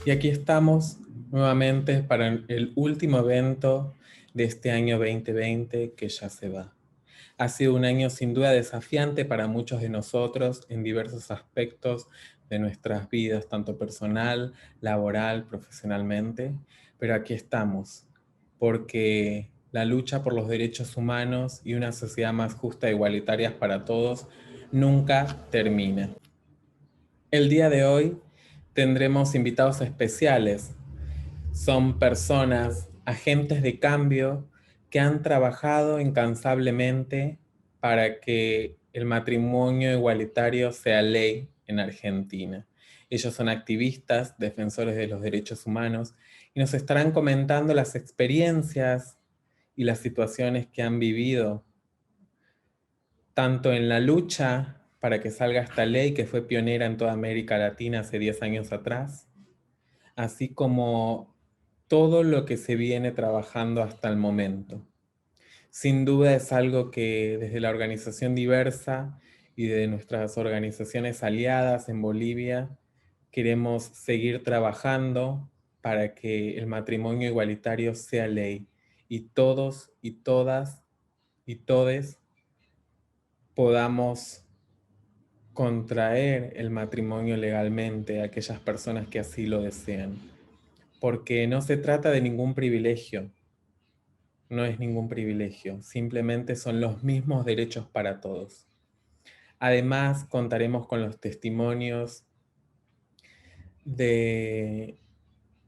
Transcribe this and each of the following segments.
Y aquí estamos nuevamente para el último evento de este año 2020 que ya se va. Ha sido un año sin duda desafiante para muchos de nosotros en diversos aspectos de nuestras vidas, tanto personal, laboral, profesionalmente, pero aquí estamos, porque la lucha por los derechos humanos y una sociedad más justa e igualitaria para todos nunca termina. El día de hoy tendremos invitados especiales. Son personas, agentes de cambio, que han trabajado incansablemente para que el matrimonio igualitario sea ley en Argentina. Ellos son activistas, defensores de los derechos humanos, y nos estarán comentando las experiencias y las situaciones que han vivido, tanto en la lucha para que salga esta ley que fue pionera en toda América Latina hace 10 años atrás, así como todo lo que se viene trabajando hasta el momento. Sin duda es algo que desde la organización Diversa y de nuestras organizaciones aliadas en Bolivia queremos seguir trabajando para que el matrimonio igualitario sea ley y todos y todas y todes podamos contraer el matrimonio legalmente a aquellas personas que así lo desean. Porque no se trata de ningún privilegio, no es ningún privilegio, simplemente son los mismos derechos para todos. Además, contaremos con los testimonios de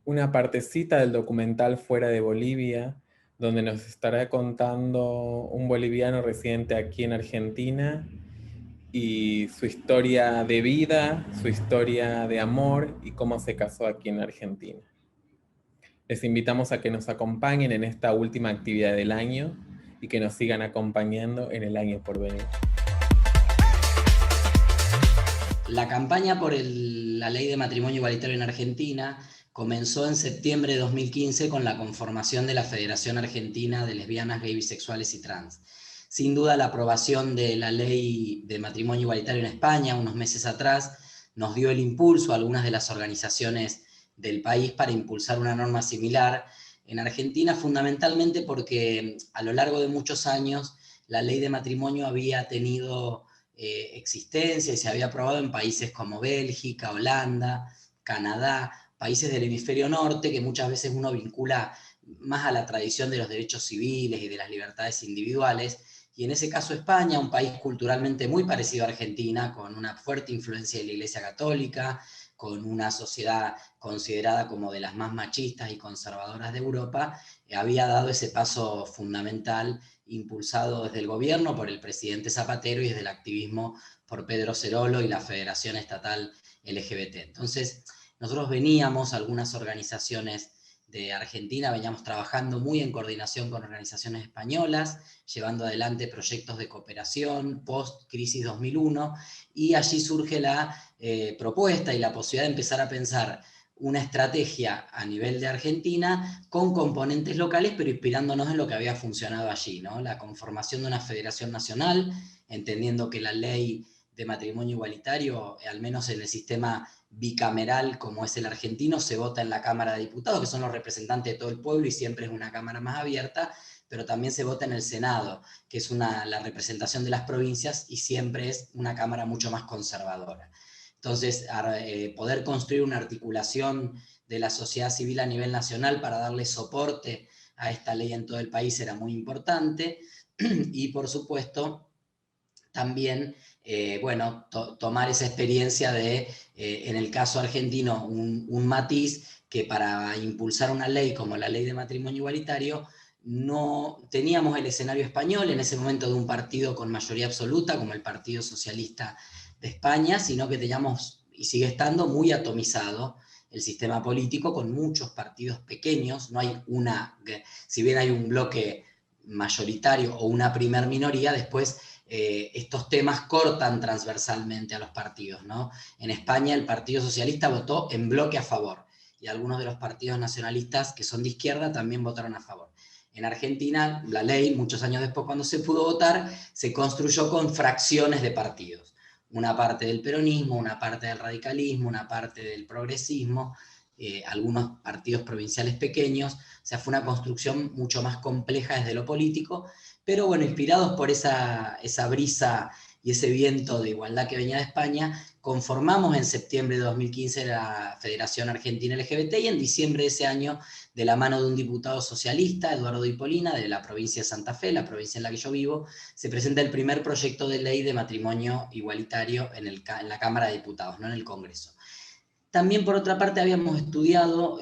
una partecita del documental Fuera de Bolivia, donde nos estará contando un boliviano residente aquí en Argentina y su historia de vida, su historia de amor y cómo se casó aquí en Argentina. Les invitamos a que nos acompañen en esta última actividad del año y que nos sigan acompañando en el año por venir. La campaña por la ley de matrimonio igualitario en Argentina comenzó en septiembre de 2015 con la conformación de la Federación Argentina de Lesbianas, Gay, Bisexuales y Trans. Sin duda, la aprobación de la ley de matrimonio igualitario en España unos meses atrás nos dio el impulso a algunas de las organizaciones del país para impulsar una norma similar en Argentina, fundamentalmente porque a lo largo de muchos años la ley de matrimonio había tenido existencia y se había aprobado en países como Bélgica, Holanda, Canadá, países del hemisferio norte que muchas veces uno vincula más a la tradición de los derechos civiles y de las libertades individuales, y en ese caso España, un país culturalmente muy parecido a Argentina, con una fuerte influencia de la Iglesia Católica, con una sociedad considerada como de las más machistas y conservadoras de Europa, había dado ese paso fundamental impulsado desde el gobierno por el presidente Zapatero y desde el activismo por Pedro Cerolo y la Federación Estatal LGBT. Entonces, nosotros veníamos, algunas organizaciones de Argentina, veníamos trabajando muy en coordinación con organizaciones españolas, llevando adelante proyectos de cooperación post-crisis 2001, y allí surge la propuesta y la posibilidad de empezar a pensar una estrategia a nivel de Argentina con componentes locales, pero inspirándonos en lo que había funcionado allí, ¿no? La conformación de una federación nacional, entendiendo que la ley de matrimonio igualitario, al menos en el sistema bicameral como es el argentino, se vota en la Cámara de Diputados, que son los representantes de todo el pueblo y siempre es una cámara más abierta, pero también se vota en el Senado, que es la representación de las provincias y siempre es una cámara mucho más conservadora. Entonces, poder construir una articulación de la sociedad civil a nivel nacional para darle soporte a esta ley en todo el país era muy importante. Y por supuesto, también, bueno, tomar esa experiencia de, en el caso argentino, un matiz que para impulsar una ley como la ley de matrimonio igualitario, no teníamos el escenario español en ese momento de un partido con mayoría absoluta, como el Partido Socialista de España, sino que teníamos, y sigue estando, muy atomizado el sistema político con muchos partidos pequeños. No hay si bien hay un bloque mayoritario o una primer minoría, después estos temas cortan transversalmente a los partidos, ¿no? En España el Partido Socialista votó en bloque a favor y algunos de los partidos nacionalistas que son de izquierda también votaron a favor. En Argentina, la ley, muchos años después cuando se pudo votar, se construyó con fracciones de partidos. Una parte del peronismo, una parte del radicalismo, una parte del progresismo, algunos partidos provinciales pequeños. O sea, fue una construcción mucho más compleja desde lo político, pero bueno, inspirados por esa brisa y ese viento de igualdad que venía de España, conformamos en septiembre de 2015 la Federación Argentina LGBT y en diciembre de ese año, de la mano de un diputado socialista, Eduardo Hipolina, de la provincia de Santa Fe, la provincia en la que yo vivo, se presenta el primer proyecto de ley de matrimonio igualitario en la Cámara de Diputados, no en el Congreso. También, por otra parte, habíamos estudiado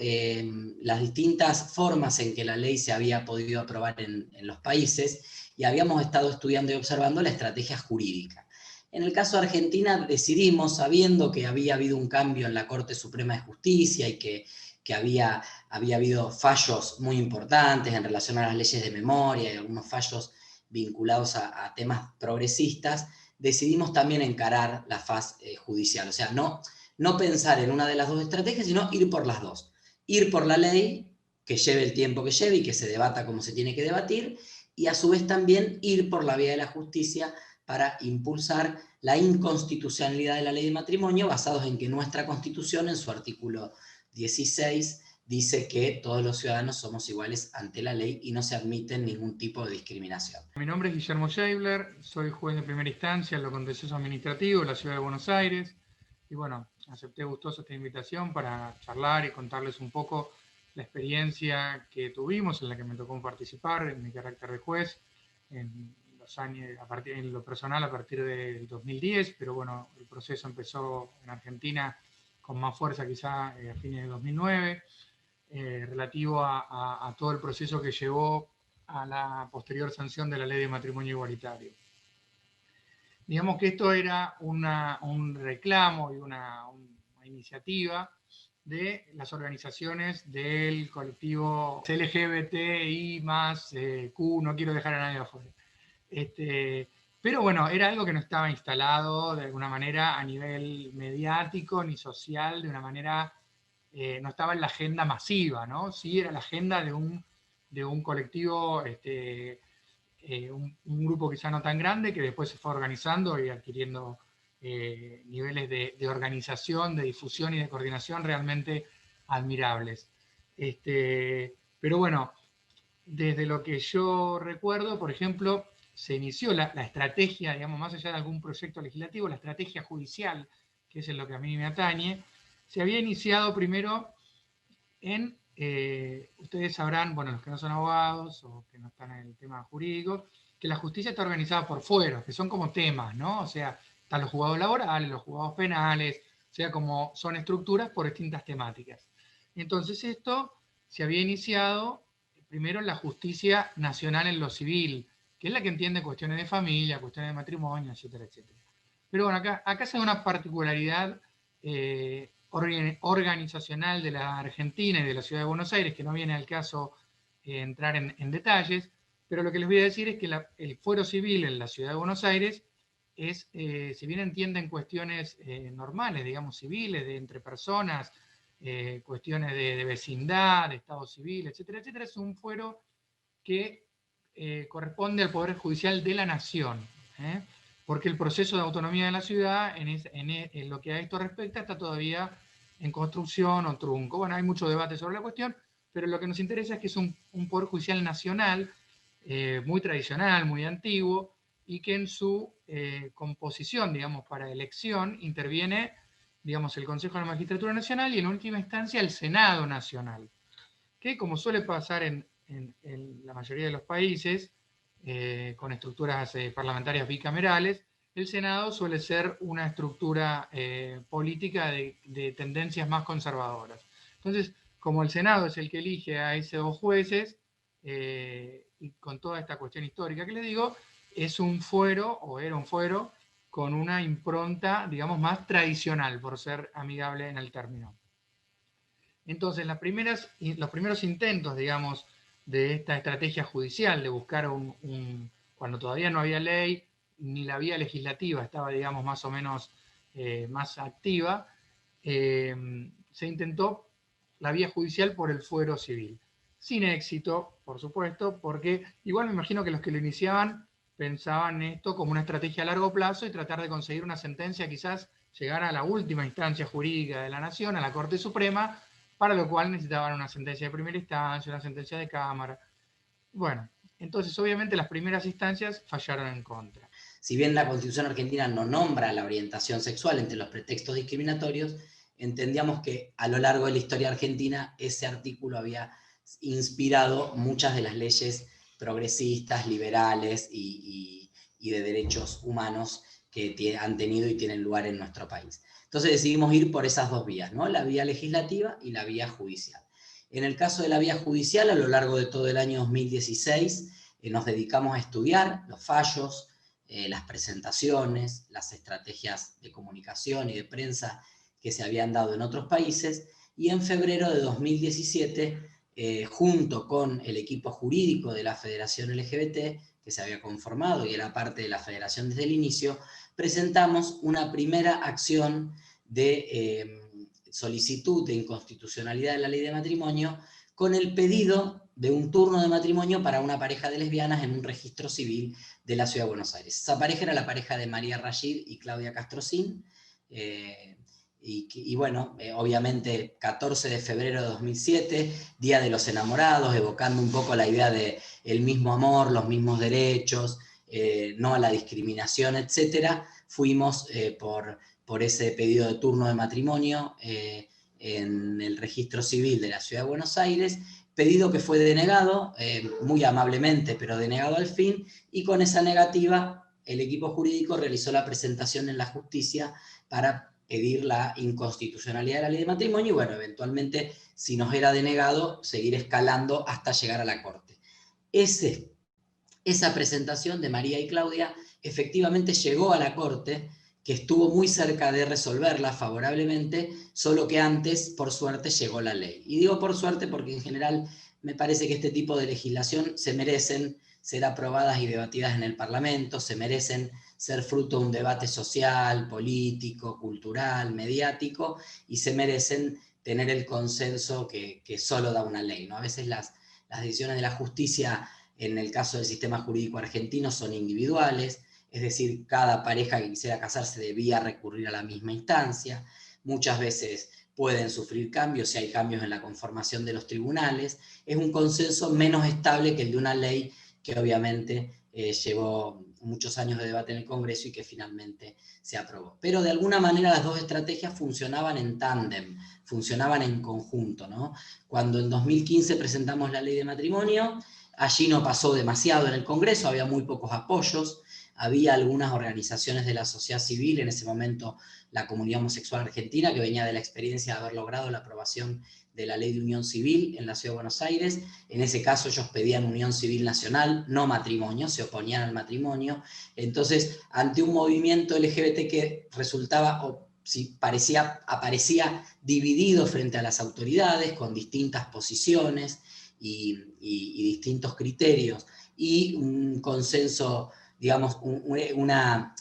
las distintas formas en que la ley se había podido aprobar en los países y habíamos estado estudiando y observando la estrategia jurídica. En el caso de Argentina decidimos, sabiendo que había habido un cambio en la Corte Suprema de Justicia y que había habido fallos muy importantes en relación a las leyes de memoria y algunos fallos vinculados a temas progresistas, decidimos también encarar la faz judicial. O sea, no pensar en una de las dos estrategias, sino ir por las dos. Ir por la ley, que lleve el tiempo que lleve y que se debata como se tiene que debatir, y a su vez también ir por la vía de la justicia para impulsar la inconstitucionalidad de la ley de matrimonio, basados en que nuestra Constitución, en su artículo 16, dice que todos los ciudadanos somos iguales ante la ley y no se admite ningún tipo de discriminación. Mi nombre es Guillermo Scheibler, soy juez de primera instancia en lo contencioso administrativo de la Ciudad de Buenos Aires. Y bueno, acepté gustoso esta invitación para charlar y contarles un poco la experiencia que tuvimos, en la que me tocó participar en mi carácter de juez, en los años, en lo personal a partir del 2010, pero bueno, el proceso empezó en Argentina con más fuerza quizá a fines de 2009, relativo a todo el proceso que llevó a la posterior sanción de la ley de matrimonio igualitario. Digamos que esto era un reclamo y una iniciativa de las organizaciones del colectivo LGBTI más Q, no quiero dejar a nadie afuera. Pero bueno, era algo que no estaba instalado de alguna manera a nivel mediático ni social, de una manera, no estaba en la agenda masiva, ¿no? Sí era la agenda de un colectivo, un grupo quizá no tan grande, que después se fue organizando y adquiriendo niveles de organización, de difusión y de coordinación realmente admirables. Pero bueno, desde lo que yo recuerdo, por ejemplo, se inició la estrategia, digamos, más allá de algún proyecto legislativo, la estrategia judicial, que es en lo que a mí me atañe, se había iniciado primero en, ustedes sabrán, bueno, los que no son abogados o que no están en el tema jurídico, que la justicia está organizada por fueros, que son como temas, ¿no? O sea, están los juzgados laborales, los juzgados penales, o sea, como son estructuras por distintas temáticas. Entonces esto se había iniciado primero en la justicia nacional en lo civil, que es la que entiende cuestiones de familia, cuestiones de matrimonio, etcétera, etcétera. Pero bueno, acá se da una particularidad organizacional de la Argentina y de la Ciudad de Buenos Aires, que no viene al caso entrar en detalles, pero lo que les voy a decir es que el fuero civil en la Ciudad de Buenos Aires es, si bien entienden cuestiones normales, digamos, civiles, de entre personas, cuestiones de vecindad, de estado civil, etcétera, etcétera, es un fuero que corresponde al Poder Judicial de la Nación. porque el proceso de autonomía de la ciudad, en lo que a esto respecta, está todavía en construcción o trunco. Bueno, hay mucho debate sobre la cuestión, pero lo que nos interesa es que es un poder judicial nacional, muy tradicional, muy antiguo, y que en su composición, digamos, para elección, interviene, digamos, el Consejo de la Magistratura Nacional y en última instancia el Senado Nacional, que como suele pasar en la mayoría de los países, con estructuras parlamentarias bicamerales, el Senado suele ser una estructura política de tendencias más conservadoras. Entonces, como el Senado es el que elige a esos dos jueces, y con toda esta cuestión histórica que le digo, es un fuero, o era un fuero, con una impronta, digamos, más tradicional, por ser amigable en el término. Entonces, los primeros intentos, digamos, de esta estrategia judicial, de buscar cuando todavía no había ley, ni la vía legislativa estaba, digamos, más o menos más activa, se intentó la vía judicial por el fuero civil. Sin éxito, por supuesto, porque igual me imagino que los que lo iniciaban pensaban esto como una estrategia a largo plazo y tratar de conseguir una sentencia, quizás llegar a la última instancia jurídica de la nación, a la Corte Suprema, para lo cual necesitaban una sentencia de primera instancia, una sentencia de Cámara. Bueno, entonces obviamente las primeras instancias fallaron en contra. Si bien la Constitución argentina no nombra la orientación sexual entre los pretextos discriminatorios, entendíamos que a lo largo de la historia argentina ese artículo había inspirado muchas de las leyes progresistas, liberales y de derechos humanos que han tenido y tienen lugar en nuestro país. Entonces decidimos ir por esas dos vías, ¿no? La vía legislativa y la vía judicial. En el caso de la vía judicial, a lo largo de todo el año 2016, nos dedicamos a estudiar los fallos, las presentaciones, las estrategias de comunicación y de prensa que se habían dado en otros países, y en febrero de 2017, junto con el equipo jurídico de la Federación LGBT, que se había conformado y era parte de la federación desde el inicio, presentamos una primera acción de solicitud de inconstitucionalidad de la ley de matrimonio con el pedido de un turno de matrimonio para una pareja de lesbianas en un registro civil de la Ciudad de Buenos Aires. Esa pareja era la pareja de María Rashid y Claudia Castrocín, y bueno, obviamente 14 de febrero de 2007, Día de los Enamorados, evocando un poco la idea de el mismo amor, los mismos derechos, no a la discriminación, etc. Fuimos por ese pedido de turno de matrimonio en el registro civil de la Ciudad de Buenos Aires, pedido que fue denegado, muy amablemente, pero denegado al fin, y con esa negativa el equipo jurídico realizó la presentación en la justicia para pedir la inconstitucionalidad de la ley de matrimonio, y bueno, eventualmente, si nos era denegado, seguir escalando hasta llegar a la Corte. Esa presentación de María y Claudia efectivamente llegó a la Corte, que estuvo muy cerca de resolverla favorablemente, solo que antes, por suerte, llegó la ley. Y digo por suerte porque en general me parece que este tipo de legislación se merecen ser aprobadas y debatidas en el Parlamento, se merecen ser fruto de un debate social, político, cultural, mediático, y se merecen tener el consenso que solo da una ley, ¿no? A veces las decisiones de la justicia, en el caso del sistema jurídico argentino, son individuales, es decir, cada pareja que quisiera casarse debía recurrir a la misma instancia. Muchas veces pueden sufrir cambios si hay cambios en la conformación de los tribunales. Es un consenso menos estable que el de una ley que obviamente llevó muchos años de debate en el Congreso y que finalmente se aprobó. Pero de alguna manera las dos estrategias funcionaban en tándem, funcionaban en conjunto, ¿no? Cuando en 2015 presentamos la ley de matrimonio, allí no pasó demasiado en el Congreso, había muy pocos apoyos, había algunas organizaciones de la sociedad civil, en ese momento la Comunidad Homosexual Argentina, que venía de la experiencia de haber logrado la aprobación de la ley de unión civil en la Ciudad de Buenos Aires. En ese caso ellos pedían unión civil nacional, no matrimonio, se oponían al matrimonio. Entonces, ante un movimiento LGBT que resultaba, o si aparecía dividido frente a las autoridades, con distintas posiciones y distintos criterios, y un consenso, digamos, una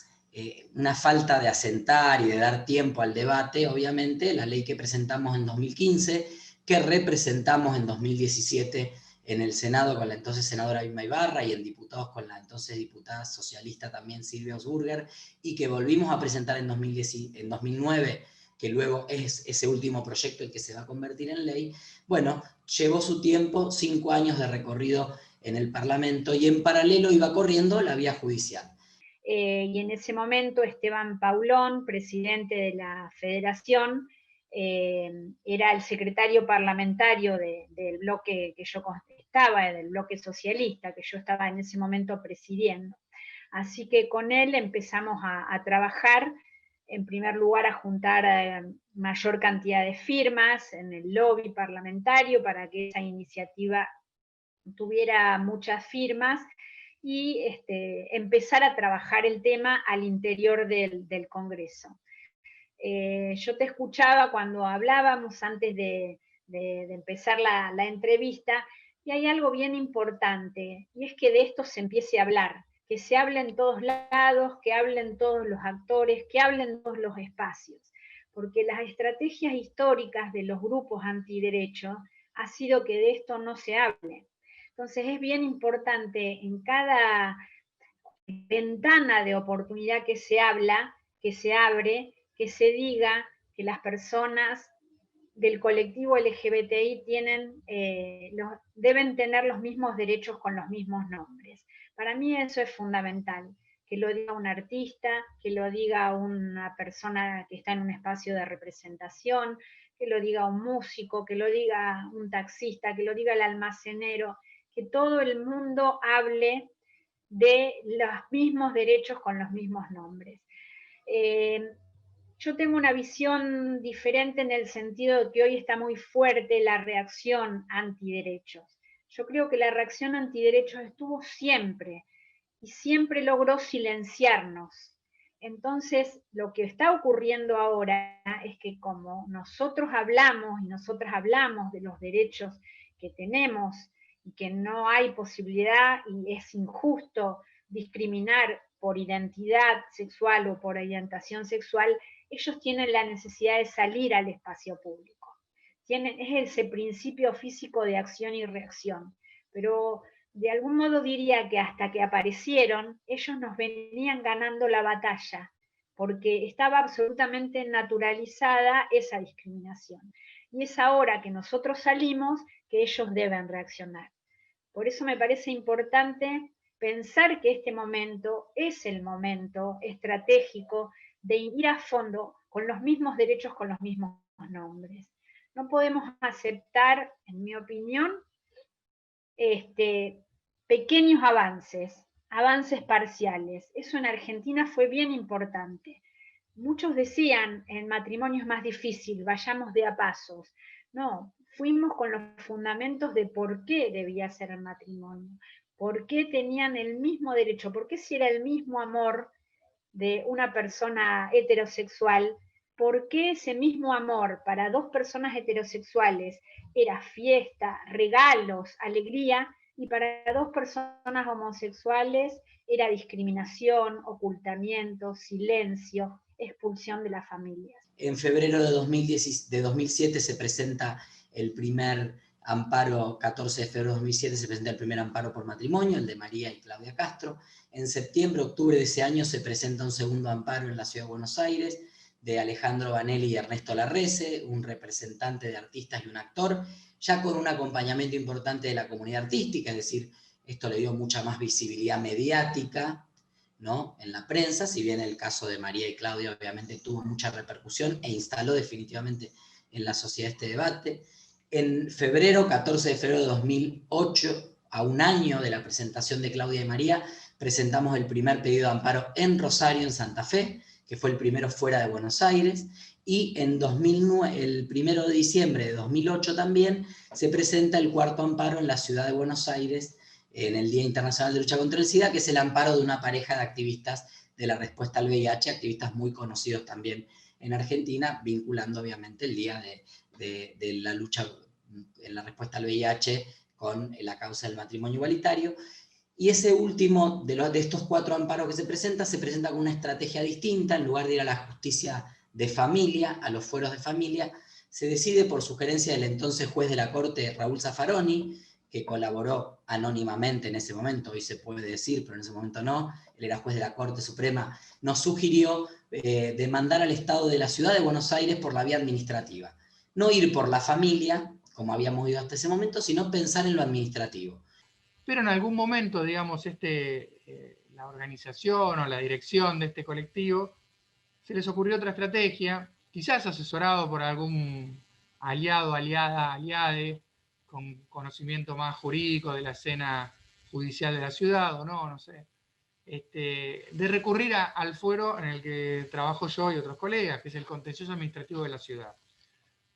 falta de asentar y de dar tiempo al debate, obviamente, la ley que presentamos en 2015, que representamos en 2017 en el Senado con la entonces senadora Vilma Ibarra, y en diputados con la entonces diputada socialista también Silvia Osburger, y que volvimos a presentar en 2009, que luego es ese último proyecto el que se va a convertir en ley. Bueno, llevó su tiempo, 5 años de recorrido en el Parlamento, y en paralelo iba corriendo la vía judicial. Y en ese momento Esteban Paulón, presidente de la Federación, era el secretario parlamentario del bloque que yo estaba, del bloque socialista, que yo estaba en ese momento presidiendo. Así que con él empezamos a trabajar, en primer lugar a juntar mayor cantidad de firmas en el lobby parlamentario para que esa iniciativa tuviera muchas firmas, y empezar a trabajar el tema al interior del Congreso. Yo te escuchaba cuando hablábamos antes de empezar la entrevista, y hay algo bien importante, y es que de esto se empiece a hablar, que se hable en todos lados, que hablen todos los actores, que hablen todos los espacios, porque las estrategias históricas de los grupos antiderechos ha sido que de esto no se hable. Entonces es bien importante en cada ventana de oportunidad que se habla, que se abre, que se diga que las personas del colectivo LGBTI deben tener los mismos derechos con los mismos nombres. Para mí eso es fundamental, que lo diga un artista, que lo diga una persona que está en un espacio de representación, que lo diga un músico, que lo diga un taxista, que lo diga el almacenero, que todo el mundo hable de los mismos derechos con los mismos nombres. Yo tengo una visión diferente en el sentido de que hoy está muy fuerte la reacción antiderechos. Yo creo que la reacción antiderechos estuvo siempre, y siempre logró silenciarnos. Entonces, lo que está ocurriendo ahora es que como nosotros hablamos y nosotras hablamos de los derechos que tenemos, y que no hay posibilidad y es injusto discriminar por identidad sexual o por orientación sexual, ellos tienen la necesidad de salir al espacio público. Es ese principio físico de acción y reacción. Pero de algún modo diría que hasta que aparecieron, ellos nos venían ganando la batalla, porque estaba absolutamente naturalizada esa discriminación. Y es ahora que nosotros salimos que ellos deben reaccionar. Por eso me parece importante pensar que este momento es el momento estratégico de ir a fondo con los mismos derechos, con los mismos nombres. No podemos aceptar, en mi opinión, pequeños avances parciales. Eso en Argentina fue bien importante. Muchos decían, el matrimonio es más difícil, vayamos de a pasos. No, fuimos con los fundamentos de por qué debía ser el matrimonio, por qué tenían el mismo derecho, por qué si era el mismo amor de una persona heterosexual, por qué ese mismo amor para dos personas heterosexuales era fiesta, regalos, alegría, y para dos personas homosexuales era discriminación, ocultamiento, silencio, expulsión de las familias. En febrero de 2007 se presenta el primer amparo, 14 de febrero de 2007 se presenta el primer amparo por matrimonio, el de María y Claudia Castro. En septiembre, octubre de ese año se presenta un segundo amparo en la Ciudad de Buenos Aires, de Alejandro Vanelli y Ernesto Larrese, un representante de artistas y un actor, ya con un acompañamiento importante de la comunidad artística, es decir, esto le dio mucha más visibilidad mediática, ¿no?, en la prensa, si bien el caso de María y Claudia obviamente tuvo mucha repercusión e instaló definitivamente en la sociedad este debate. En febrero, 14 de febrero de 2008, a un año de la presentación de Claudia y María, presentamos el primer pedido de amparo en Rosario, en Santa Fe, que fue el primero fuera de Buenos Aires, y en 2009, el 1 de diciembre de 2008 también, se presenta el cuarto amparo en la ciudad de Buenos Aires, en el Día Internacional de Lucha contra el SIDA, que es el amparo de una pareja de activistas de la respuesta al VIH, activistas muy conocidos también en Argentina, vinculando obviamente el Día de la lucha en la respuesta al VIH con la causa del matrimonio igualitario. Y ese último de estos 4 amparos que se presenta con una estrategia distinta. En lugar de ir a la justicia de familia, a los fueros de familia, se decide por sugerencia del entonces juez de la Corte, Raúl Zaffaroni, que colaboró anónimamente en ese momento, hoy se puede decir, pero en ese momento no, él era juez de la Corte Suprema, nos sugirió demandar al Estado de la Ciudad de Buenos Aires por la vía administrativa. No ir por la familia, como habíamos ido hasta ese momento, sino pensar en lo administrativo. Pero en algún momento, digamos, la organización o la dirección de este colectivo, se les ocurrió otra estrategia, quizás asesorado por algún aliado, aliada, aliade, con conocimiento más jurídico de la escena judicial de la ciudad, o no sé, de recurrir al fuero en el que trabajo yo y otros colegas, que es el contencioso administrativo de la ciudad.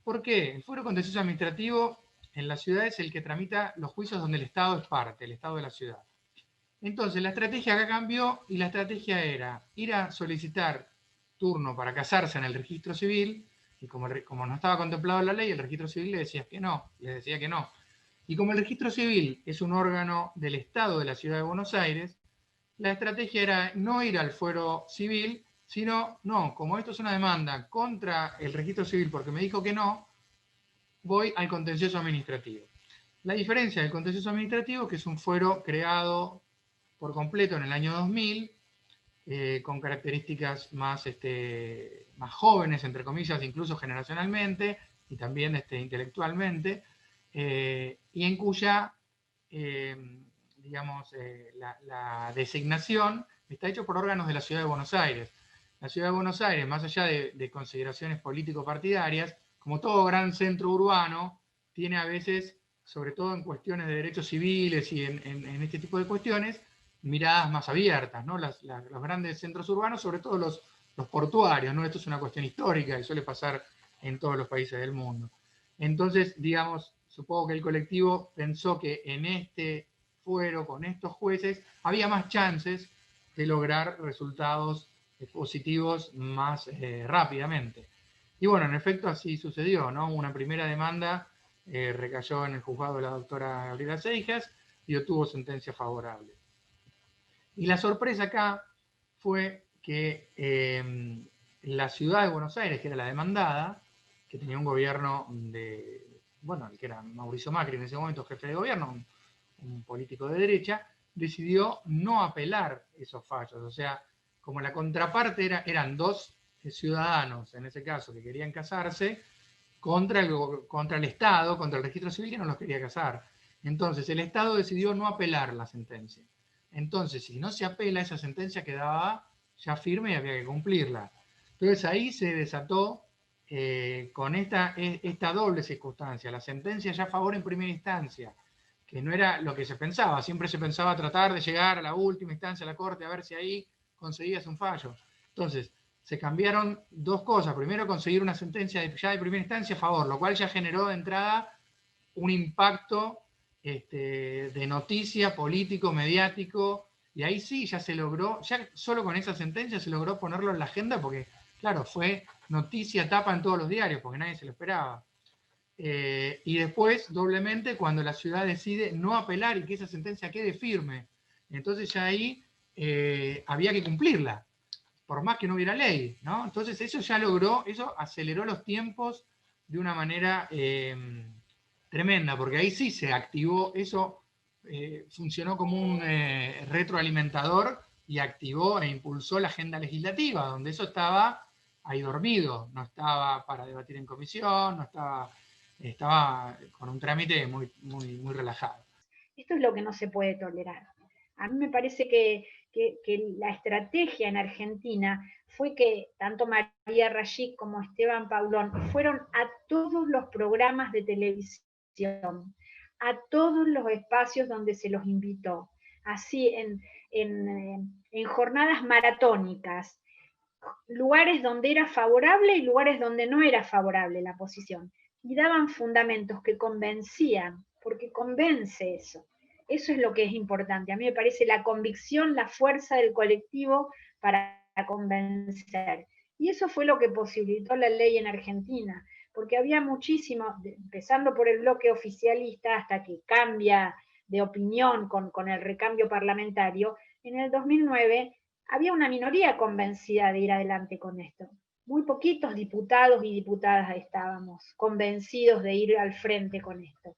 ¿Por qué? El fuero contencioso administrativo en la ciudad es el que tramita los juicios donde el Estado es parte, el Estado de la ciudad. Entonces, la estrategia acá cambió y la estrategia era ir a solicitar turno para casarse en el registro civil, y como no estaba contemplado en la ley, el registro civil les decía que no. Y como el registro civil es un órgano del Estado de la Ciudad de Buenos Aires, la estrategia era no ir al fuero civil, sino, no, como esto es una demanda contra el registro civil porque me dijo que no, voy al contencioso administrativo. La diferencia del contencioso administrativo es que es un fuero creado por completo en el año 2000, con características más jóvenes, entre comillas, incluso generacionalmente y también intelectualmente, y en cuya, digamos, la designación está hecho por órganos de la Ciudad de Buenos Aires. La Ciudad de Buenos Aires, más allá de consideraciones político-partidarias, como todo gran centro urbano, tiene a veces, sobre todo en cuestiones de derechos civiles y en este tipo de cuestiones, miradas más abiertas, ¿no? Los grandes centros urbanos, sobre todo los portuarios, ¿no? Esto es una cuestión histórica y suele pasar en todos los países del mundo. Entonces, digamos, supongo que el colectivo pensó que en este fuero, con estos jueces, había más chances de lograr resultados positivos más rápidamente. Y bueno, en efecto así sucedió, ¿no? Una primera demanda recayó en el juzgado de la doctora Gabriela Seijas y obtuvo sentencia favorable. Y la sorpresa acá fue que la ciudad de Buenos Aires, que era la demandada, que tenía un gobierno el que era Mauricio Macri en ese momento, jefe de gobierno, un político de derecha, decidió no apelar esos fallos. O sea, como la contraparte eran dos ciudadanos, en ese caso, que querían casarse, contra el Estado, contra el registro civil que no los quería casar. Entonces, el Estado decidió no apelar la sentencia. Entonces, si no se apela, esa sentencia quedaba ya firme y había que cumplirla. Entonces, ahí se desató con esta doble circunstancia, la sentencia ya a favor en primera instancia, que no era lo que se pensaba, siempre se pensaba tratar de llegar a la última instancia, a la Corte, a ver si ahí conseguías un fallo. Entonces, se cambiaron dos cosas. Primero, conseguir una sentencia ya de primera instancia a favor, lo cual ya generó de entrada un impacto de noticia político, mediático, y ahí sí ya se logró, ya solo con esa sentencia se logró ponerlo en la agenda porque, claro, fue noticia, tapa en todos los diarios, porque nadie se lo esperaba. Y después, doblemente, cuando la ciudad decide no apelar y que esa sentencia quede firme, entonces ya ahí había que cumplirla, por más que no hubiera ley, ¿no? Entonces eso ya logró, eso aceleró los tiempos de una manera tremenda, porque ahí sí se activó, eso funcionó como un retroalimentador y activó e impulsó la agenda legislativa, donde eso estaba ahí dormido, no estaba para debatir en comisión, no estaba con un trámite muy, muy, muy relajado. Esto es lo que no se puede tolerar. A mí me parece que la estrategia en Argentina fue que tanto María Rayik como Esteban Paulón fueron a todos los programas de televisión, a todos los espacios donde se los invitó, así en jornadas maratónicas, lugares donde era favorable y lugares donde no era favorable la posición, y daban fundamentos que convencían, porque convence eso. Eso es lo que es importante. A mí me parece la convicción, la fuerza del colectivo para convencer. Y eso fue lo que posibilitó la ley en Argentina, porque había muchísimos, empezando por el bloque oficialista hasta que cambia de opinión con el recambio parlamentario, en el 2009 había una minoría convencida de ir adelante con esto. Muy poquitos diputados y diputadas estábamos convencidos de ir al frente con esto.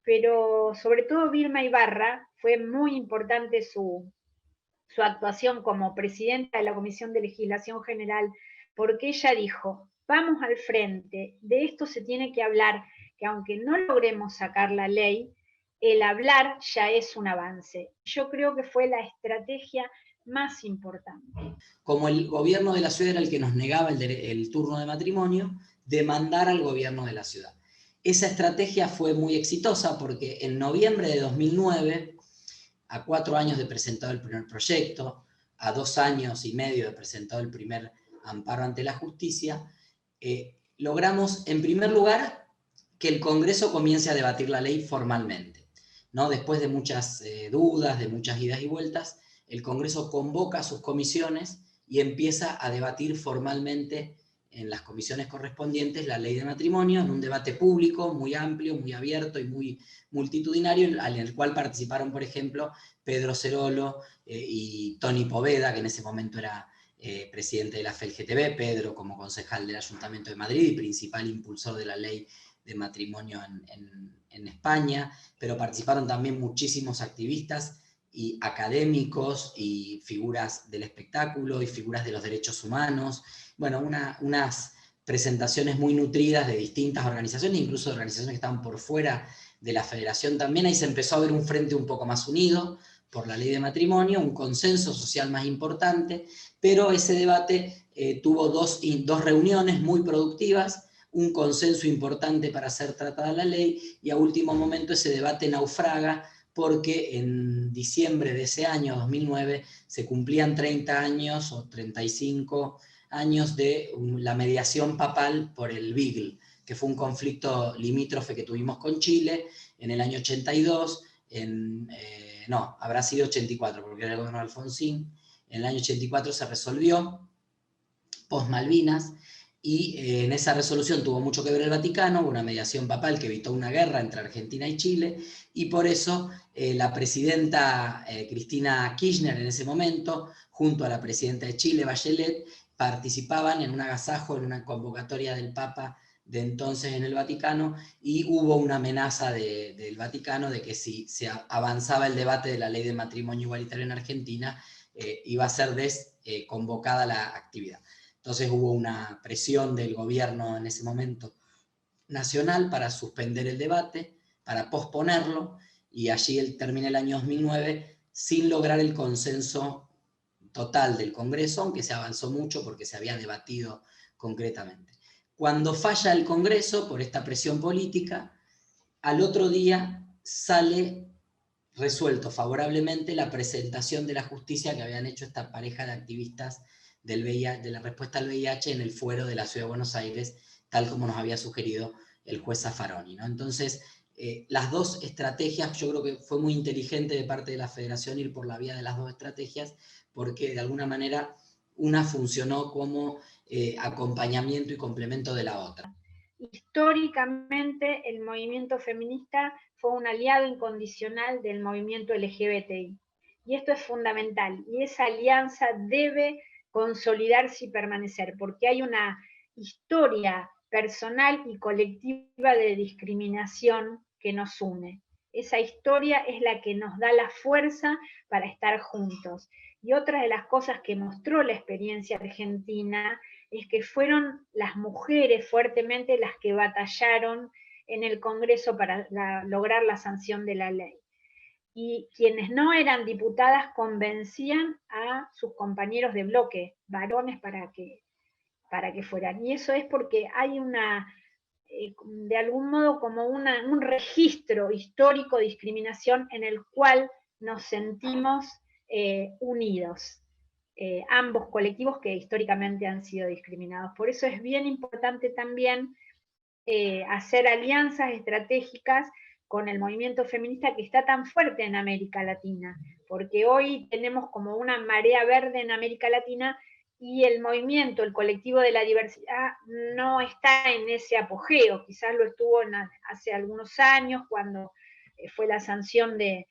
pero sobre todo Vilma Ibarra, fue muy importante su actuación como presidenta de la Comisión de Legislación General, porque ella dijo, vamos al frente, de esto se tiene que hablar, que aunque no logremos sacar la ley, el hablar ya es un avance. Yo creo que fue la estrategia más importante. Como el gobierno de la ciudad era el que nos negaba el turno de matrimonio, demandar al gobierno de la ciudad. Esa estrategia fue muy exitosa porque en noviembre de 2009, a 4 años de presentado el primer proyecto, a 2 años y medio de presentado el primer amparo ante la justicia, logramos, en primer lugar, que el Congreso comience a debatir la ley formalmente, ¿no? Después de muchas dudas, de muchas idas y vueltas, el Congreso convoca a sus comisiones y empieza a debatir formalmente en las comisiones correspondientes la ley de matrimonio, en un debate público muy amplio, muy abierto y muy multitudinario, en el cual participaron, por ejemplo, Pedro Cerolo y Tony Poveda, que en ese momento era presidente de la FELGTB, Pedro como concejal del Ayuntamiento de Madrid y principal impulsor de la ley de matrimonio en España, pero participaron también muchísimos activistas y académicos y figuras del espectáculo y figuras de los derechos humanos. Bueno, unas presentaciones muy nutridas de distintas organizaciones, incluso de organizaciones que estaban por fuera de la federación también. Ahí se empezó a ver un frente un poco más unido por la ley de matrimonio, un consenso social más importante, pero ese debate tuvo dos reuniones muy productivas, un consenso importante para ser tratada la ley, y a último momento ese debate naufraga porque en diciembre de ese año, 2009, se cumplían 30 años o 35 años de la mediación papal por el Beagle, que fue un conflicto limítrofe que tuvimos con Chile en el año 82, no, habrá sido 84, porque era el gobierno de Alfonsín. En el año 84 se resolvió, post Malvinas, y en esa resolución tuvo mucho que ver el Vaticano, una mediación papal que evitó una guerra entre Argentina y Chile, y por eso la presidenta Cristina Kirchner en ese momento, junto a la presidenta de Chile, Bachelet, participaban en un agasajo, en una convocatoria del Papa de entonces en el Vaticano, y hubo una amenaza del Vaticano de que si se avanzaba el debate de la ley de matrimonio igualitario en Argentina, iba a ser desconvocada la actividad. Entonces hubo una presión del gobierno en ese momento nacional para suspender el debate, para posponerlo, y allí termina el año 2009 sin lograr el consenso total del Congreso, aunque se avanzó mucho porque se había debatido concretamente. Cuando falla el Congreso por esta presión política, al otro día sale resuelto favorablemente la presentación de la justicia que habían hecho esta pareja de activistas del VIH, de la respuesta al VIH en el fuero de la Ciudad de Buenos Aires, tal como nos había sugerido el juez Zaffaroni, ¿no? Entonces, las dos estrategias, yo creo que fue muy inteligente de parte de la Federación ir por la vía de las dos estrategias, porque de alguna manera una funcionó como acompañamiento y complemento de la otra. Históricamente el movimiento feminista fue un aliado incondicional del movimiento LGBTI, y esto es fundamental, y esa alianza debe consolidarse y permanecer, porque hay una historia personal y colectiva de discriminación que nos une. Esa historia es la que nos da la fuerza para estar juntos. Y otra de las cosas que mostró la experiencia argentina es que fueron las mujeres fuertemente las que batallaron en el Congreso para lograr la sanción de la ley. Y quienes no eran diputadas convencían a sus compañeros de bloque, varones, para que fueran. Y eso es porque hay de algún modo como un registro histórico de discriminación en el cual nos sentimos unidos. Ambos colectivos que históricamente han sido discriminados. Por eso es bien importante también hacer alianzas estratégicas con el movimiento feminista que está tan fuerte en América Latina, porque hoy tenemos como una marea verde en América Latina y el movimiento, el colectivo de la diversidad no está en ese apogeo, quizás lo estuvo hace algunos años cuando fue la sanción de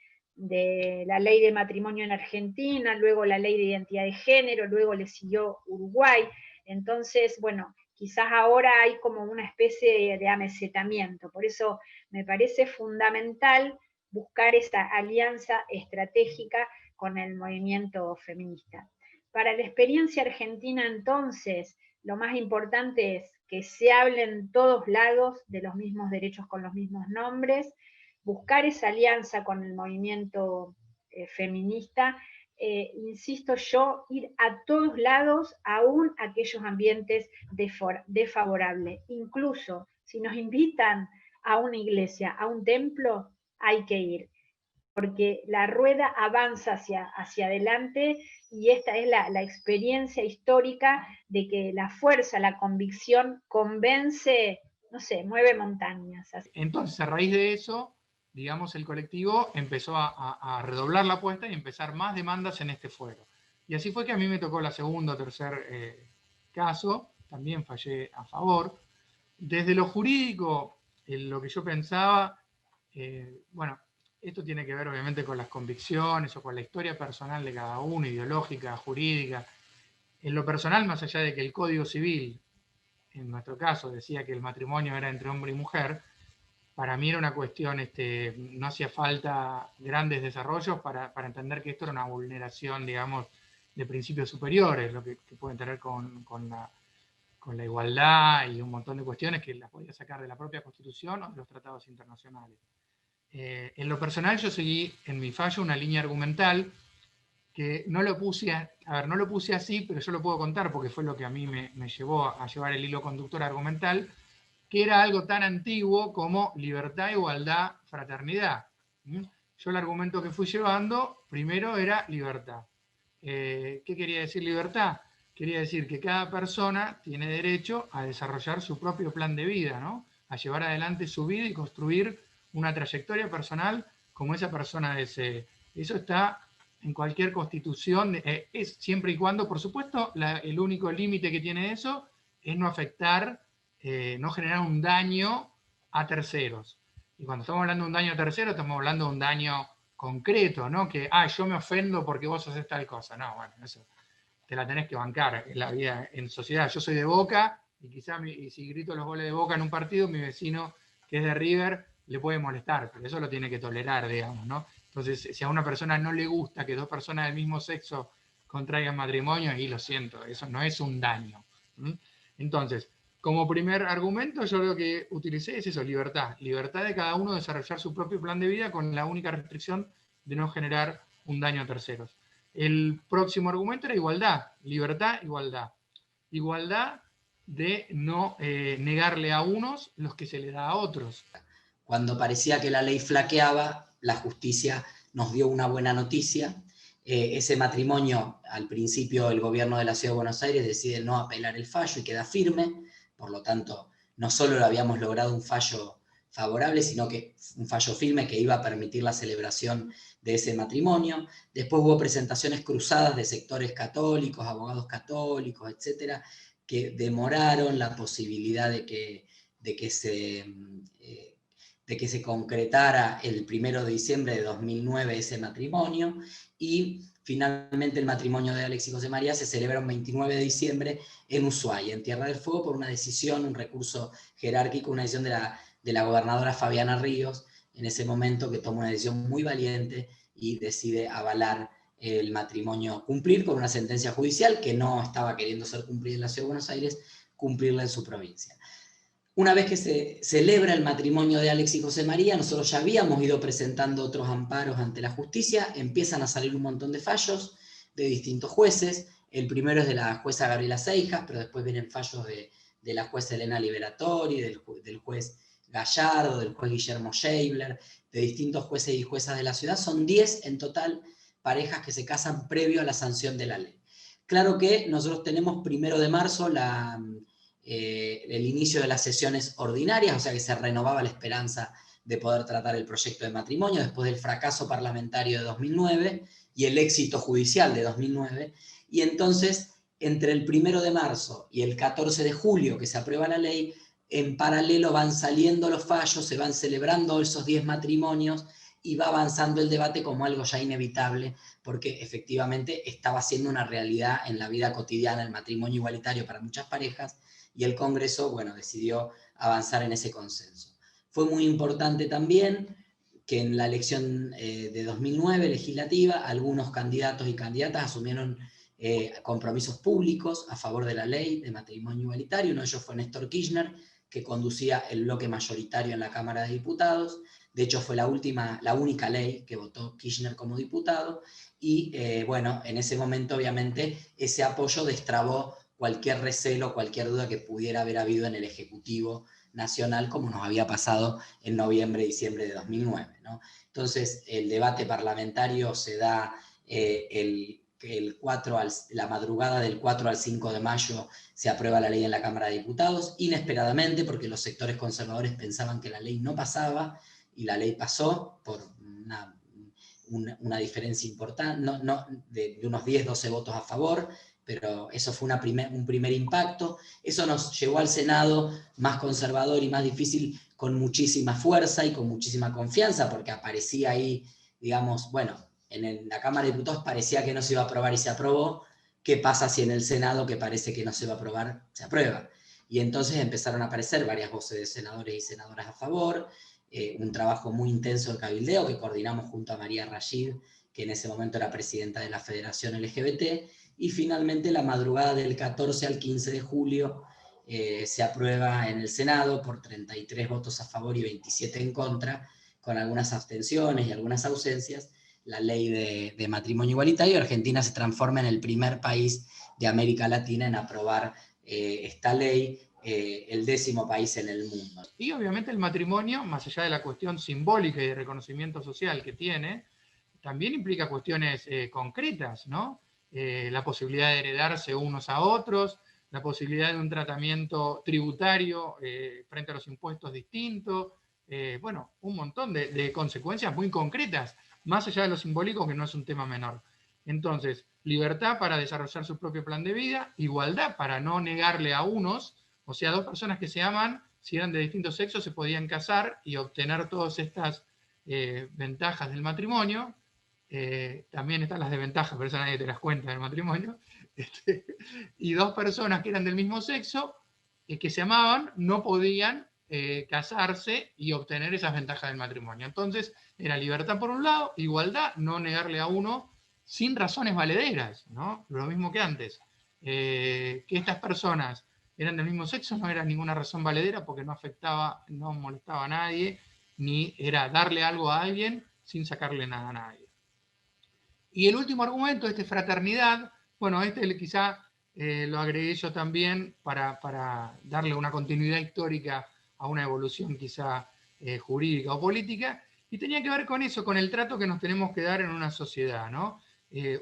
la ley de matrimonio en Argentina, luego la ley de identidad de género, luego le siguió Uruguay. Entonces, bueno, quizás ahora hay como una especie de amesetamiento. Por eso me parece fundamental buscar esa alianza estratégica con el movimiento feminista. Para la experiencia argentina, entonces, lo más importante es que se hable en todos lados de los mismos derechos con los mismos nombres, buscar esa alianza con el movimiento feminista, insisto yo, ir a todos lados, aún aquellos ambientes desfavorables. Incluso si nos invitan a una iglesia, a un templo, hay que ir, porque la rueda avanza hacia adelante y esta es la experiencia histórica de que la fuerza, la convicción convence, no sé, mueve montañas. Entonces, a raíz de eso, digamos, el colectivo empezó a redoblar la apuesta y empezar más demandas en este fuero. Y así fue que a mí me tocó la segunda o tercer caso, también fallé a favor. Desde lo jurídico, lo que yo pensaba, bueno, esto tiene que ver obviamente con las convicciones o con la historia personal de cada uno, ideológica, jurídica. En lo personal, más allá de que el Código Civil, en nuestro caso, decía que el matrimonio era entre hombre y mujer, para mí era una cuestión, no hacía falta grandes desarrollos para entender que esto era una vulneración, digamos, de principios superiores, lo que pueden tener con la igualdad y un montón de cuestiones que las podía sacar de la propia Constitución o de los tratados internacionales. En lo personal yo seguí en mi fallo una línea argumental que no lo puse así, pero yo lo puedo contar porque fue lo que a mí me llevó a llevar el hilo conductor argumental, que era algo tan antiguo como libertad, igualdad, fraternidad. Yo el argumento que fui llevando primero era libertad. ¿Qué quería decir libertad? Quería decir que cada persona tiene derecho a desarrollar su propio plan de vida, ¿no? A llevar adelante su vida y construir una trayectoria personal como esa persona desee. Eso está en cualquier constitución, es siempre y cuando, por supuesto, el único límite que tiene eso es no afectar, no generar un daño a terceros. Y cuando estamos hablando de un daño a terceros, estamos hablando de un daño concreto, ¿no? Que, yo me ofendo porque vos haces tal cosa. No, bueno, eso te la tenés que bancar en la vida, en sociedad. Yo soy de Boca, y quizás si grito los goles de Boca en un partido, mi vecino que es de River le puede molestar, pero eso lo tiene que tolerar, digamos, ¿no? Entonces, si a una persona no le gusta que dos personas del mismo sexo contraigan matrimonio, y lo siento, eso no es un daño. Entonces, como primer argumento, yo lo que utilicé es eso, libertad. Libertad de cada uno de desarrollar su propio plan de vida con la única restricción de no generar un daño a terceros. El próximo argumento era igualdad. Libertad, igualdad. Igualdad de no negarle a unos los que se le da a otros. Cuando parecía que la ley flaqueaba, la justicia nos dio una buena noticia. Ese matrimonio, al principio el gobierno de la Ciudad de Buenos Aires decide no apelar el fallo y queda firme, por lo tanto no solo habíamos logrado un fallo favorable, sino que un fallo firme que iba a permitir la celebración de ese matrimonio. Después hubo presentaciones cruzadas de sectores católicos, abogados católicos, etcétera, que demoraron la posibilidad de que se concretara el 1 de diciembre de 2009 ese matrimonio, y finalmente el matrimonio de Alex y José María se celebra el 29 de diciembre en Ushuaia, en Tierra del Fuego, por una decisión, un recurso jerárquico, una decisión de la gobernadora Fabiana Ríos, en ese momento, que toma una decisión muy valiente y decide avalar el matrimonio, cumplir con una sentencia judicial que no estaba queriendo ser cumplida en la Ciudad de Buenos Aires, cumplirla en su provincia. Una vez que se celebra el matrimonio de Alex y José María, nosotros ya habíamos ido presentando otros amparos ante la justicia, empiezan a salir un montón de fallos de distintos jueces. El primero es de la jueza Gabriela Seijas, pero después vienen fallos de la jueza Elena Liberatori, del juez Gallardo, del juez Guillermo Scheibler, de distintos jueces y juezas de la ciudad. Son 10 en total parejas que se casan previo a la sanción de la ley. Claro que nosotros tenemos 1 de marzo el inicio de las sesiones ordinarias, o sea que se renovaba la esperanza de poder tratar el proyecto de matrimonio después del fracaso parlamentario de 2009 y el éxito judicial de 2009, y entonces entre el 1 de marzo y el 14 de julio que se aprueba la ley, en paralelo van saliendo los fallos, se van celebrando esos 10 matrimonios, y va avanzando el debate como algo ya inevitable, porque efectivamente estaba siendo una realidad en la vida cotidiana el matrimonio igualitario para muchas parejas, y el Congreso, bueno, decidió avanzar en ese consenso. Fue muy importante también que en la elección de 2009 legislativa, algunos candidatos y candidatas asumieron compromisos públicos a favor de la ley de matrimonio igualitario. Uno de ellos fue Néstor Kirchner, que conducía el bloque mayoritario en la Cámara de Diputados. De hecho, fue la única ley que votó Kirchner como diputado. Y bueno, en ese momento, obviamente, ese apoyo destrabó cualquier recelo, cualquier duda que pudiera haber habido en el Ejecutivo Nacional, como nos había pasado en noviembre, diciembre de 2009, ¿no? Entonces, el debate parlamentario se da la madrugada del 4 al 5 de mayo, se aprueba la ley en la Cámara de Diputados, inesperadamente, porque los sectores conservadores pensaban que la ley no pasaba, y la ley pasó por una diferencia importante, de unos 10, 12 votos a favor, pero eso fue un primer impacto. Eso nos llevó al Senado más conservador y más difícil, con muchísima fuerza y con muchísima confianza, porque aparecía ahí, digamos, bueno, en la Cámara de Diputados parecía que no se iba a aprobar y se aprobó. ¿Qué pasa si en el Senado, que parece que no se va a aprobar, se aprueba? Y entonces empezaron a aparecer varias voces de senadores y senadoras a favor, un trabajo muy intenso de cabildeo que coordinamos junto a María Rashid, que en ese momento era presidenta de la Federación LGBT, y finalmente la madrugada del 14 al 15 de julio se aprueba en el Senado por 33 votos a favor y 27 en contra, con algunas abstenciones y algunas ausencias, la ley de matrimonio igualitario. Argentina se transforma en el primer país de América Latina en aprobar esta ley, el 10º país en el mundo. Y obviamente el matrimonio, más allá de la cuestión simbólica y de reconocimiento social que tiene, también implica cuestiones concretas, ¿no? La posibilidad de heredarse unos a otros, la posibilidad de un tratamiento tributario frente a los impuestos distintos, bueno, un montón de consecuencias muy concretas, más allá de lo simbólico, que no es un tema menor. Entonces, libertad para desarrollar su propio plan de vida, igualdad para no negarle a unos, o sea, dos personas que se aman, si eran de distintos sexos, se podían casar y obtener todas estas ventajas del matrimonio. También están las desventajas, pero eso nadie te las cuenta del matrimonio. Y dos personas que eran del mismo sexo, que se amaban, no podían casarse y obtener esas ventajas del matrimonio. Entonces, era libertad por un lado, igualdad, no negarle a uno sin razones valederas, ¿no? Lo mismo que antes. Que estas personas eran del mismo sexo no era ninguna razón valedera, porque no afectaba, no molestaba a nadie, ni era darle algo a alguien sin sacarle nada a nadie. Y el último argumento, fraternidad, bueno, quizá lo agregué yo también para darle una continuidad histórica a una evolución quizá jurídica o política, y tenía que ver con eso, con el trato que nos tenemos que dar en una sociedad, ¿no?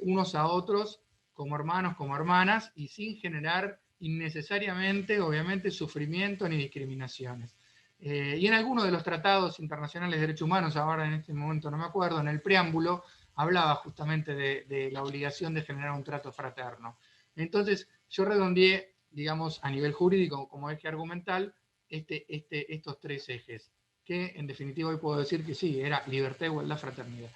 Unos a otros como hermanos, como hermanas, y sin generar innecesariamente, obviamente, sufrimiento ni discriminaciones. Y en algunos de los tratados internacionales de derechos humanos, ahora en este momento no me acuerdo, en el preámbulo, hablaba justamente de la obligación de generar un trato fraterno. Entonces, yo redondeé, digamos, a nivel jurídico, como eje argumental, estos tres ejes, que en definitiva hoy puedo decir que sí, era libertad, igualdad, fraternidad.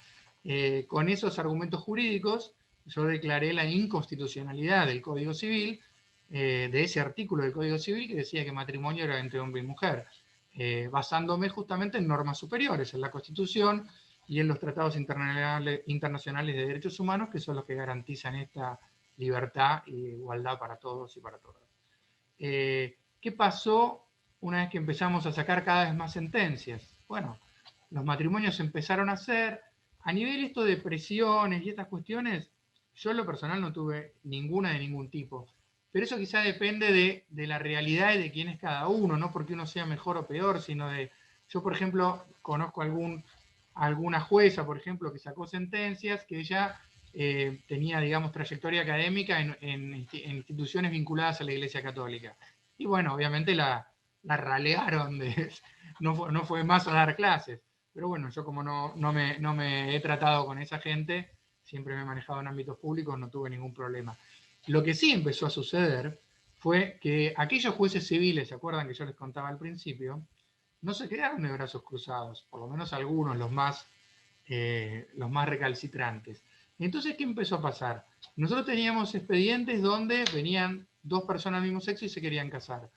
Con esos argumentos jurídicos, yo declaré la inconstitucionalidad del Código Civil, de ese artículo del Código Civil que decía que matrimonio era entre hombre y mujer, basándome justamente en normas superiores, en la Constitución y en los tratados internacionales de derechos humanos, que son los que garantizan esta libertad e igualdad para todos y para todas. ¿Qué pasó una vez que empezamos a sacar cada vez más sentencias? Bueno, los matrimonios empezaron a hacer, a nivel esto de presiones y estas cuestiones, yo en lo personal no tuve ninguna de ningún tipo, pero eso quizá depende de la realidad y de quién es cada uno, no porque uno sea mejor o peor, sino de, yo por ejemplo conozco alguna jueza, por ejemplo, que sacó sentencias que ella tenía, digamos, trayectoria académica en instituciones vinculadas a la Iglesia Católica. Y bueno, obviamente la ralearon, no fue más a dar clases. Pero bueno, yo como no me he tratado con esa gente, siempre me he manejado en ámbitos públicos, no tuve ningún problema. Lo que sí empezó a suceder fue que aquellos jueces civiles, ¿se acuerdan que yo les contaba al principio? No se quedaron de brazos cruzados, por lo menos algunos, los más los más recalcitrantes. Entonces, ¿qué empezó a pasar? Nosotros teníamos expedientes donde venían dos personas del mismo sexo y se querían casar.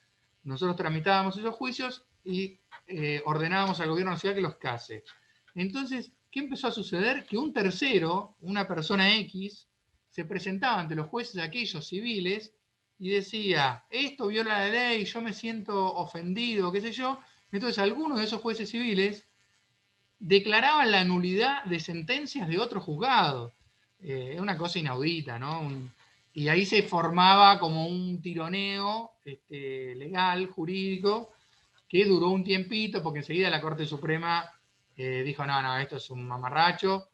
Nosotros tramitábamos esos juicios y ordenábamos al gobierno de la ciudad que los case. Entonces, ¿qué empezó a suceder? Que un tercero, una persona X, se presentaba ante los jueces de aquellos civiles y decía, esto viola la ley, yo me siento ofendido, qué sé yo. Entonces, algunos de esos jueces civiles declaraban la nulidad de sentencias de otro juzgado. Es una cosa inaudita, ¿no? Y ahí se formaba como un tironeo legal, jurídico, que duró un tiempito, porque enseguida la Corte Suprema dijo, no, esto es un mamarracho,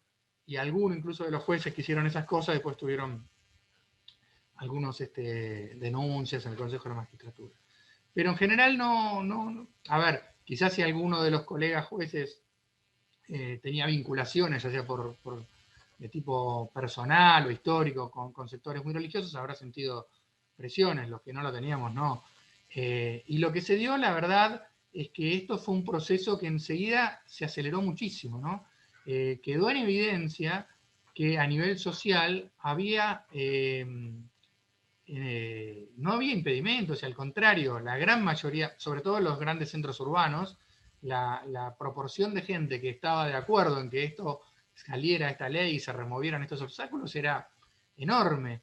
y algunos incluso de los jueces que hicieron esas cosas después tuvieron algunos denuncias en el Consejo de la Magistratura. Pero en general no. A ver, quizás si alguno de los colegas jueces tenía vinculaciones, ya sea de tipo personal o histórico, con sectores muy religiosos, habrá sentido presiones, los que no lo teníamos, no. Y lo que se dio, la verdad, es que esto fue un proceso que enseguida se aceleró muchísimo, ¿no? Quedó en evidencia que a nivel social había, no había impedimentos, y al contrario, la gran mayoría, sobre todo en los grandes centros urbanos, la proporción de gente que estaba de acuerdo en que esto saliera esta ley y se removieran estos obstáculos era enorme.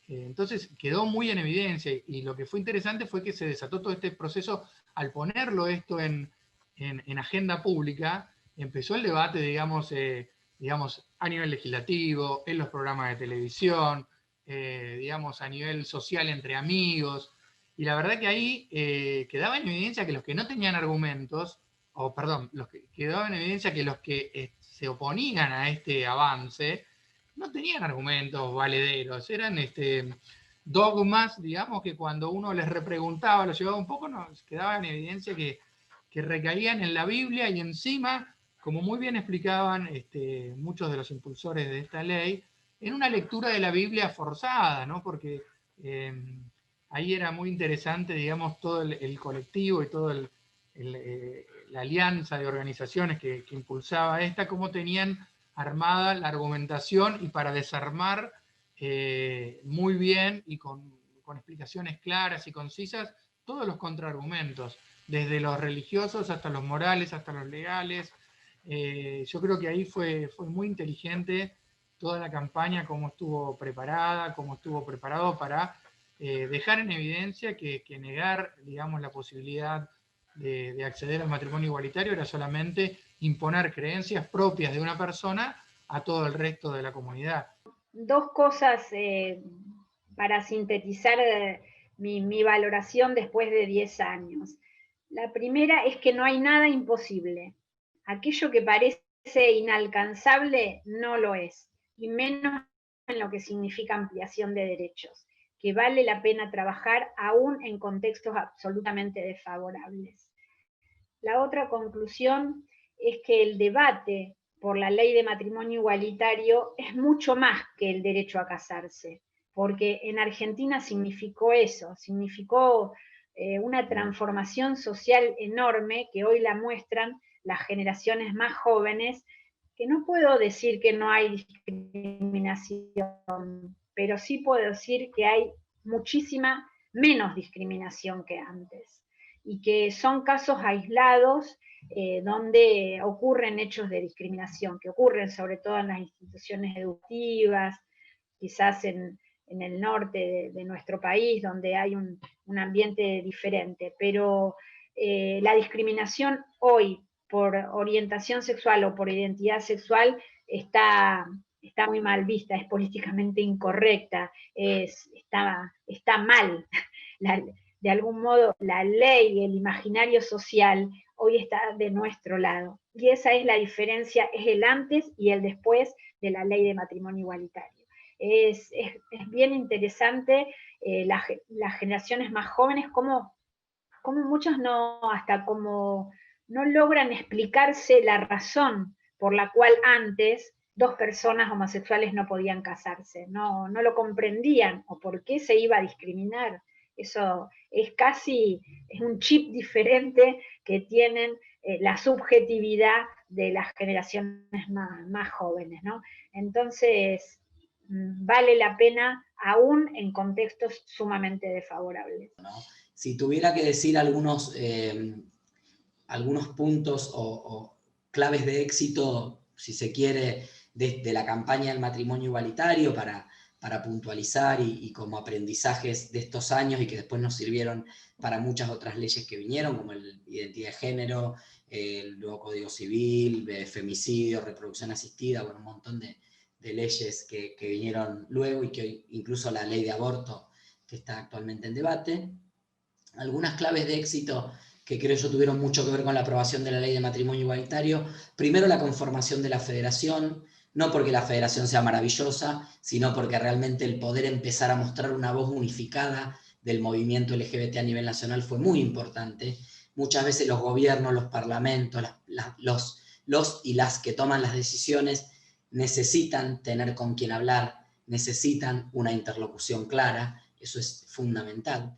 Entonces quedó muy en evidencia, y lo que fue interesante fue que se desató todo este proceso al ponerlo esto en agenda pública. Empezó el debate, digamos, a nivel legislativo, en los programas de televisión, digamos, a nivel social entre amigos. Y la verdad que ahí quedaba en evidencia que los que no tenían argumentos, quedaba en evidencia que los que se oponían a este avance no tenían argumentos valederos, eran dogmas, digamos, que cuando uno les repreguntaba, los llevaba un poco, quedaba en evidencia que recaían en la Biblia, y encima, como muy bien explicaban muchos de los impulsores de esta ley, en una lectura de la Biblia forzada, ¿no? Porque ahí era muy interesante, digamos, todo el colectivo y toda la alianza de organizaciones que impulsaba esta, cómo tenían armada la argumentación, y para desarmar muy bien y con explicaciones claras y concisas todos los contraargumentos, desde los religiosos hasta los morales, hasta los legales. Yo creo que ahí fue muy inteligente toda la campaña, cómo estuvo preparada, cómo estuvo preparado para dejar en evidencia que negar, digamos, la posibilidad de acceder al matrimonio igualitario era solamente imponer creencias propias de una persona a todo el resto de la comunidad. Dos cosas para sintetizar mi valoración después de 10 años. La primera es que no hay nada imposible. Aquello que parece inalcanzable no lo es, y menos en lo que significa ampliación de derechos, que vale la pena trabajar aún en contextos absolutamente desfavorables. La otra conclusión es que el debate por la ley de matrimonio igualitario es mucho más que el derecho a casarse, porque en Argentina significó eso, significó una transformación social enorme que hoy la muestran las generaciones más jóvenes, que no puedo decir que no hay discriminación, pero sí puedo decir que hay muchísima menos discriminación que antes, y que son casos aislados donde ocurren hechos de discriminación, que ocurren sobre todo en las instituciones educativas, quizás en el norte de nuestro país, donde hay un ambiente diferente, pero la discriminación hoy por orientación sexual o por identidad sexual está muy mal vista, es políticamente incorrecta, está mal. De algún modo, la ley y el imaginario social hoy está de nuestro lado. Y esa es la diferencia, es el antes y el después de la ley de matrimonio igualitario. Es bien interesante las generaciones más jóvenes, como muchos no logran explicarse la razón por la cual antes 2 personas homosexuales no podían casarse, no lo comprendían, o por qué se iba a discriminar. Eso es un chip diferente que tienen la subjetividad de las generaciones más jóvenes, ¿no? Entonces, vale la pena aún en contextos sumamente desfavorables. Si tuviera que decir algunos puntos o claves de éxito, si se quiere, de la campaña del matrimonio igualitario para puntualizar y como aprendizajes de estos años y que después nos sirvieron para muchas otras leyes que vinieron, como la identidad de género, el nuevo Código Civil, femicidio, reproducción asistida, bueno, un montón de leyes que vinieron luego y que hoy, incluso la ley de aborto que está actualmente en debate. Algunas claves de éxito que creo yo tuvieron mucho que ver con la aprobación de la ley de matrimonio igualitario. Primero, la conformación de la federación, no porque la federación sea maravillosa, sino porque realmente el poder empezar a mostrar una voz unificada del movimiento LGBT a nivel nacional fue muy importante. Muchas veces los gobiernos, los parlamentos, los y las que toman las decisiones necesitan tener con quien hablar, necesitan una interlocución clara, eso es fundamental.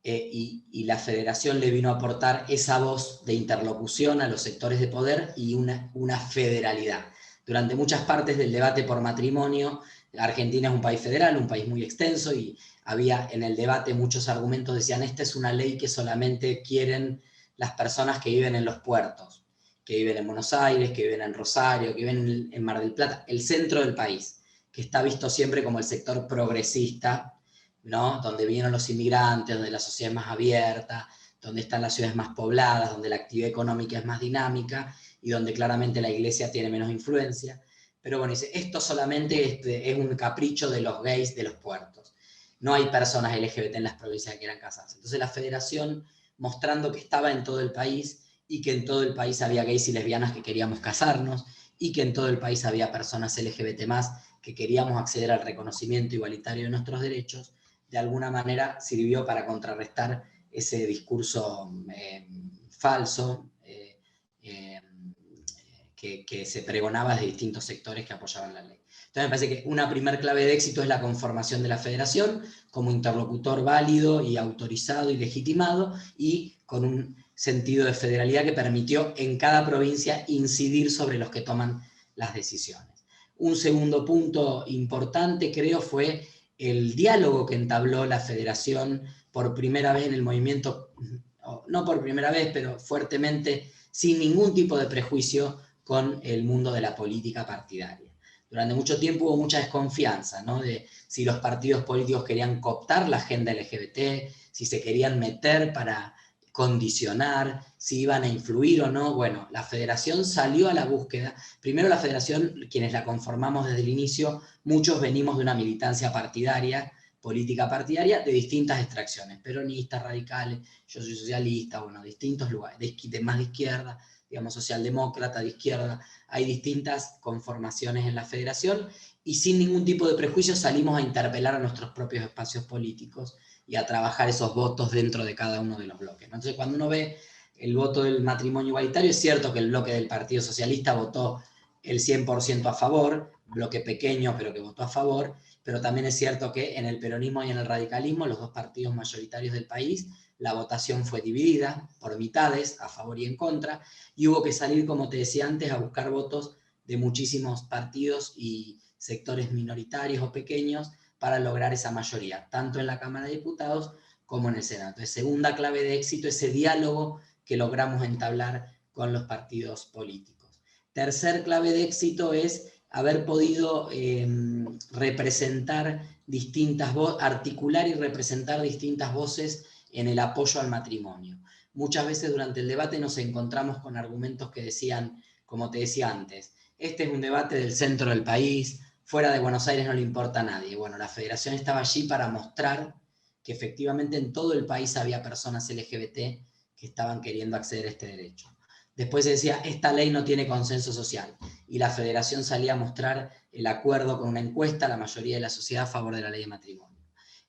Y la federación le vino a aportar esa voz de interlocución a los sectores de poder y una federalidad. Durante muchas partes del debate por matrimonio, Argentina es un país federal, un país muy extenso, y había en el debate muchos argumentos, decían, esta es una ley que solamente quieren las personas que viven en los puertos, que viven en Buenos Aires, que viven en Rosario, que viven en Mar del Plata, el centro del país, que está visto siempre como el sector progresista, ¿no? Donde vinieron los inmigrantes, donde la sociedad es más abierta, donde están las ciudades más pobladas, donde la actividad económica es más dinámica y donde claramente la iglesia tiene menos influencia. Pero bueno, dice, esto solamente es un capricho de los gays de los puertos. No hay personas LGBT en las provincias que quieran casarse. Entonces la federación, mostrando que estaba en todo el país y que en todo el país había gays y lesbianas que queríamos casarnos y que en todo el país había personas LGBT más que queríamos acceder al reconocimiento igualitario de nuestros derechos, de alguna manera sirvió para contrarrestar ese discurso falso que se pregonaba de distintos sectores que apoyaban la ley. Entonces me parece que una primer clave de éxito es la conformación de la federación como interlocutor válido y autorizado y legitimado, y con un sentido de federalidad que permitió en cada provincia incidir sobre los que toman las decisiones. Un segundo punto importante, creo, fue el diálogo que entabló la federación por primera vez en el movimiento, no por primera vez, pero fuertemente, sin ningún tipo de prejuicio con el mundo de la política partidaria. Durante mucho tiempo hubo mucha desconfianza, ¿no? De si los partidos políticos querían cooptar la agenda LGBT, si se querían meter para condicionar, si iban a influir o no. Bueno, la federación salió a la búsqueda. Primero la federación, quienes la conformamos desde el inicio, muchos venimos de una militancia partidaria, política partidaria, de distintas extracciones, peronistas, radicales, yo soy socialista, bueno, distintos lugares, más de izquierda, digamos, socialdemócrata, de izquierda, hay distintas conformaciones en la federación, y sin ningún tipo de prejuicio salimos a interpelar a nuestros propios espacios políticos y a trabajar esos votos dentro de cada uno de los bloques. Entonces, cuando uno ve el voto del matrimonio igualitario, es cierto que el bloque del Partido Socialista votó el 100% a favor, bloque pequeño pero que votó a favor, pero también es cierto que en el peronismo y en el radicalismo, los dos partidos mayoritarios del país, la votación fue dividida por mitades, a favor y en contra, y hubo que salir, como te decía antes, a buscar votos de muchísimos partidos y sectores minoritarios o pequeños para lograr esa mayoría, tanto en la Cámara de Diputados como en el Senado. Entonces, segunda clave de éxito, ese diálogo que logramos entablar con los partidos políticos. Tercer clave de éxito es haber podido representar distintas voces, articular y representar distintas voces en el apoyo al matrimonio. Muchas veces durante el debate nos encontramos con argumentos que decían, como te decía antes, este es un debate del centro del país, fuera de Buenos Aires no le importa a nadie. Bueno, la federación estaba allí para mostrar que efectivamente en todo el país había personas LGBT que estaban queriendo acceder a este derecho. Después se decía, esta ley no tiene consenso social, y la federación salía a mostrar el acuerdo con una encuesta, la mayoría de la sociedad a favor de la ley de matrimonio.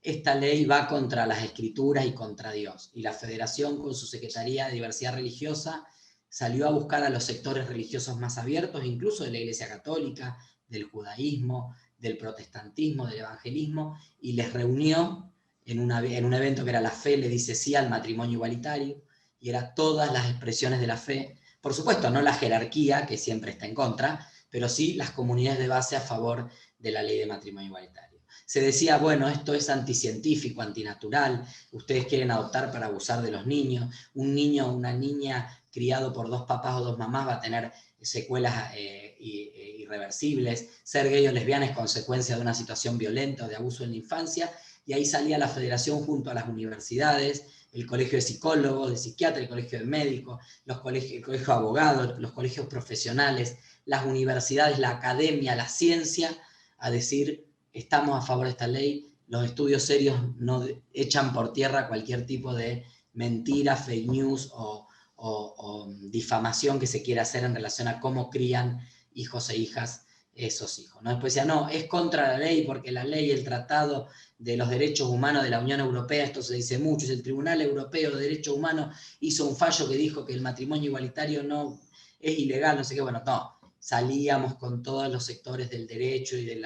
Esta ley va contra las escrituras y contra Dios, y la federación con su Secretaría de Diversidad Religiosa salió a buscar a los sectores religiosos más abiertos, incluso de la Iglesia Católica, del judaísmo, del protestantismo, del evangelismo, y les reunió en un evento que era La Fe le dice sí al matrimonio igualitario, y era todas las expresiones de la fe. Por supuesto, no la jerarquía, que siempre está en contra, pero sí las comunidades de base a favor de la ley de matrimonio igualitario. Se decía, bueno, esto es anticientífico, antinatural, ustedes quieren adoptar para abusar de los niños, un niño o una niña criado por 2 papás o 2 mamás va a tener secuelas irreversibles, ser gay o lesbiana es consecuencia de una situación violenta o de abuso en la infancia, y ahí salía la federación junto a las universidades, el colegio de psicólogos, de psiquiatras, el colegio de médicos, el colegio de abogados, los colegios profesionales, las universidades, la academia, la ciencia, a decir, estamos a favor de esta ley, los estudios serios no echan por tierra cualquier tipo de mentira, fake news o difamación que se quiera hacer en relación a cómo crían hijos e hijas esos hijos, ¿no? Después decía, no, es contra la ley, porque la ley, el Tratado de los Derechos Humanos de la Unión Europea, esto se dice mucho, el Tribunal Europeo de Derechos Humanos hizo un fallo que dijo que el matrimonio igualitario no es ilegal, no sé qué, bueno, no, salíamos con todos los sectores del derecho y de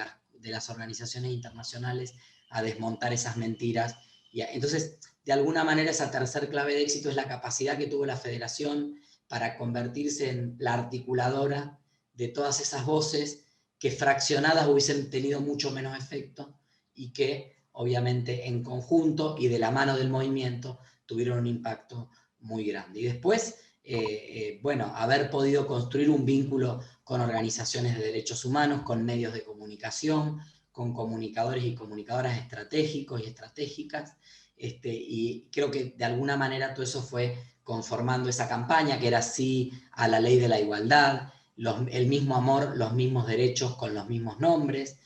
las organizaciones internacionales a desmontar esas mentiras. Y entonces, de alguna manera, esa tercer clave de éxito es la capacidad que tuvo la Federación para convertirse en la articuladora de todas esas voces que fraccionadas hubiesen tenido mucho menos efecto y que, obviamente, en conjunto y de la mano del movimiento, tuvieron un impacto muy grande. Y después, bueno, haber podido construir un vínculo con organizaciones de derechos humanos, con medios de comunicación, con comunicadores y comunicadoras estratégicos y estratégicas, y creo que de alguna manera todo eso fue conformando esa campaña, que era sí a la ley de la igualdad, el mismo amor, los mismos derechos con los mismos nombres.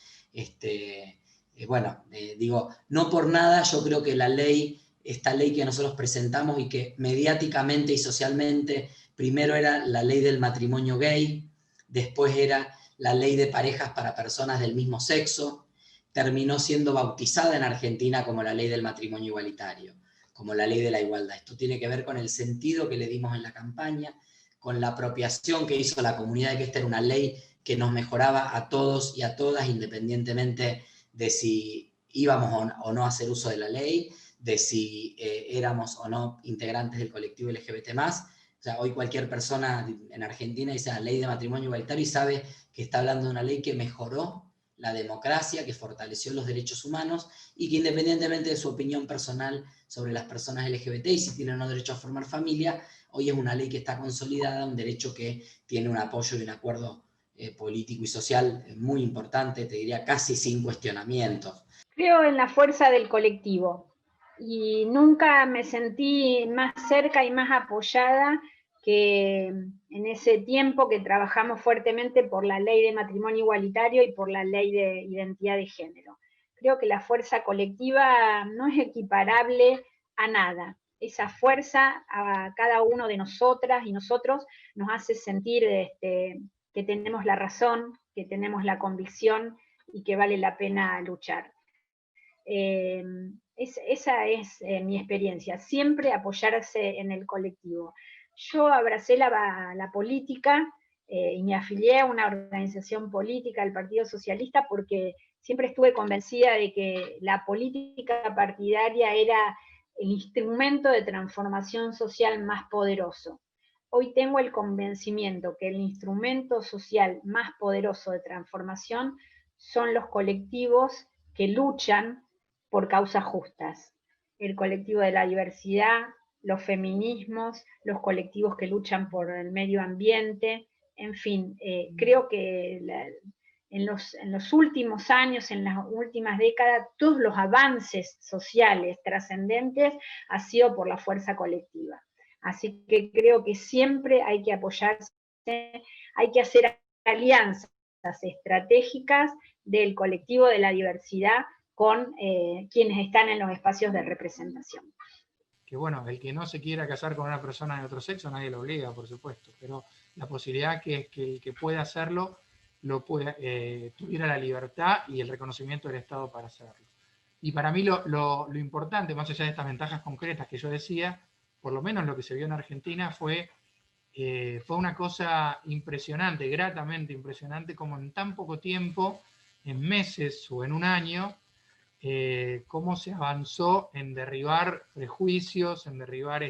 Bueno, digo, no por nada yo creo que la ley, esta ley que nosotros presentamos y que mediáticamente y socialmente, primero era la ley del matrimonio gay, después era la ley de parejas para personas del mismo sexo, terminó siendo bautizada en Argentina como la ley del matrimonio igualitario, como la ley de la igualdad. Esto tiene que ver con el sentido que le dimos en la campaña, con la apropiación que hizo la comunidad de que esta era una ley que nos mejoraba a todos y a todas, independientemente de si íbamos o no a hacer uso de la ley, de si éramos o no integrantes del colectivo LGBT+. O sea, hoy cualquier persona en Argentina dice la ley de matrimonio igualitario y sabe que está hablando de una ley que mejoró la democracia, que fortaleció los derechos humanos y que independientemente de su opinión personal sobre las personas LGBT y si tienen o no derecho a formar familia, hoy es una ley que está consolidada, un derecho que tiene un apoyo y un acuerdo político y social muy importante, te diría casi sin cuestionamientos. Creo en la fuerza del colectivo y nunca me sentí más cerca y más apoyada que en ese tiempo que trabajamos fuertemente por la ley de matrimonio igualitario y por la ley de identidad de género. Creo que la fuerza colectiva no es equiparable a nada. Esa fuerza a cada uno de nosotras y nosotros nos hace sentir que tenemos la razón, que tenemos la convicción y que vale la pena luchar. Esa es mi experiencia, siempre apoyarse en el colectivo. Yo abracé la política y me afilié a una organización política, el Partido Socialista, porque siempre estuve convencida de que la política partidaria era el instrumento de transformación social más poderoso. Hoy tengo el convencimiento que el instrumento social más poderoso de transformación son los colectivos que luchan por causas justas. El colectivo de la diversidad, los feminismos, los colectivos que luchan por el medio ambiente, en fin, creo que en los últimos años, en las últimas décadas, todos los avances sociales trascendentes han sido por la fuerza colectiva. Así que creo que siempre hay que apoyarse, hay que hacer alianzas estratégicas del colectivo de la diversidad con quienes están en los espacios de representación. Que bueno, el que no se quiera casar con una persona de otro sexo, nadie lo obliga, por supuesto, pero la posibilidad que el que pueda hacerlo tuviera la libertad y el reconocimiento del Estado para hacerlo. Y para mí lo importante, más allá de estas ventajas concretas que yo decía, por lo menos lo que se vio en Argentina fue una cosa impresionante, gratamente impresionante, como en tan poco tiempo, en meses o en un año, cómo se avanzó en derribar prejuicios, en derribar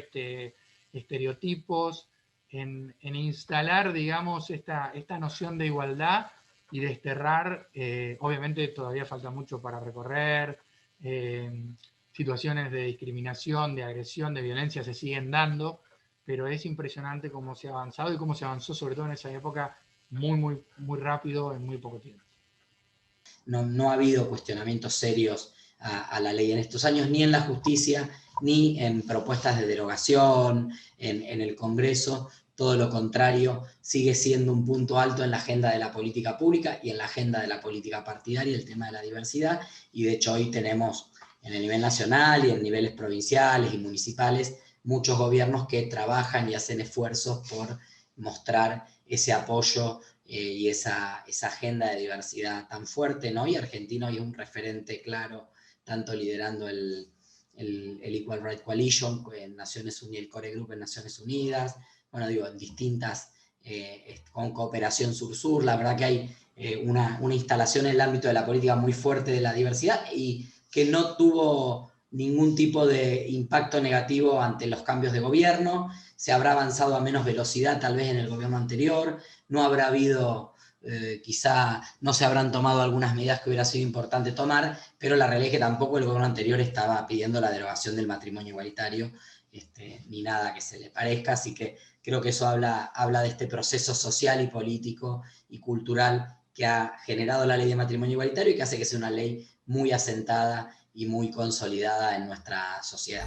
estereotipos, en instalar, digamos, esta noción de igualdad y desterrar, obviamente todavía falta mucho para recorrer, situaciones de discriminación, de agresión, de violencia se siguen dando, pero es impresionante cómo se ha avanzado y cómo se avanzó, sobre todo en esa época, muy rápido en muy poco tiempo. No ha habido cuestionamientos serios a la ley en estos años, ni en la justicia, ni en propuestas de derogación, en el Congreso. Todo lo contrario, sigue siendo un punto alto en la agenda de la política pública y en la agenda de la política partidaria el tema de la diversidad, y de hecho hoy tenemos en el nivel nacional y en niveles provinciales y municipales muchos gobiernos que trabajan y hacen esfuerzos por mostrar ese apoyo y esa agenda de diversidad tan fuerte, ¿no? Y Argentina hoy es un referente claro, tanto liderando el Equal Rights Coalition en Naciones Unidas, el Core Group en Naciones Unidas, bueno, digo, en distintas, con Cooperación Sur-Sur, la verdad que hay una instalación en el ámbito de la política muy fuerte de la diversidad y que no tuvo ningún tipo de impacto negativo ante los cambios de gobierno. Se habrá avanzado a menos velocidad tal vez en el gobierno anterior, no habrá habido, quizá no se habrán tomado algunas medidas que hubiera sido importante tomar, pero la realidad es que tampoco el gobierno anterior estaba pidiendo la derogación del matrimonio igualitario, ni nada que se le parezca, así que creo que eso habla de este proceso social y político y cultural que ha generado la ley de matrimonio igualitario y que hace que sea una ley muy asentada y muy consolidada en nuestra sociedad.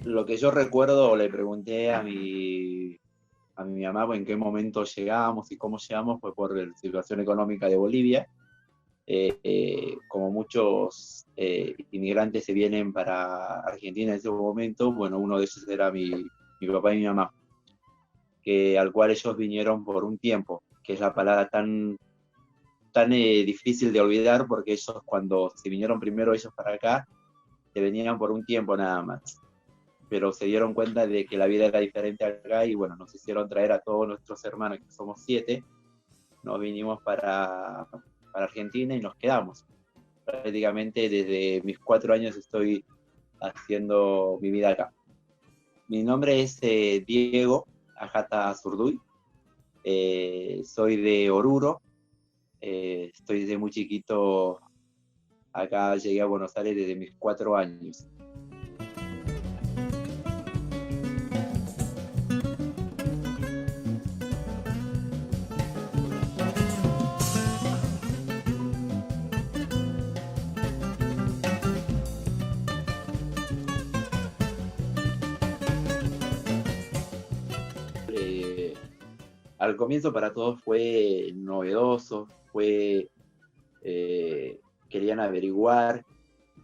Lo que yo recuerdo, o le pregunté a mi mamá en qué momento llegamos y cómo llegamos, fue por la situación económica de Bolivia. Como muchos inmigrantes se vienen para Argentina en ese momento, bueno, uno de ellos era mi papá y mi mamá, al cual ellos vinieron por un tiempo, que es la palabra tan difícil de olvidar, porque ellos cuando se vinieron primero ellos para acá, se venían por un tiempo nada más, pero se dieron cuenta de que la vida era diferente acá y bueno, nos hicieron traer a todos nuestros hermanos, que somos 7, nos vinimos para Argentina y nos quedamos. Prácticamente desde mis 4 años estoy haciendo mi vida acá. Mi nombre es Diego Ajata Zurduy, soy de Oruro, estoy desde muy chiquito acá, llegué a Buenos Aires desde mis 4 años. Al comienzo para todos fue novedoso, querían averiguar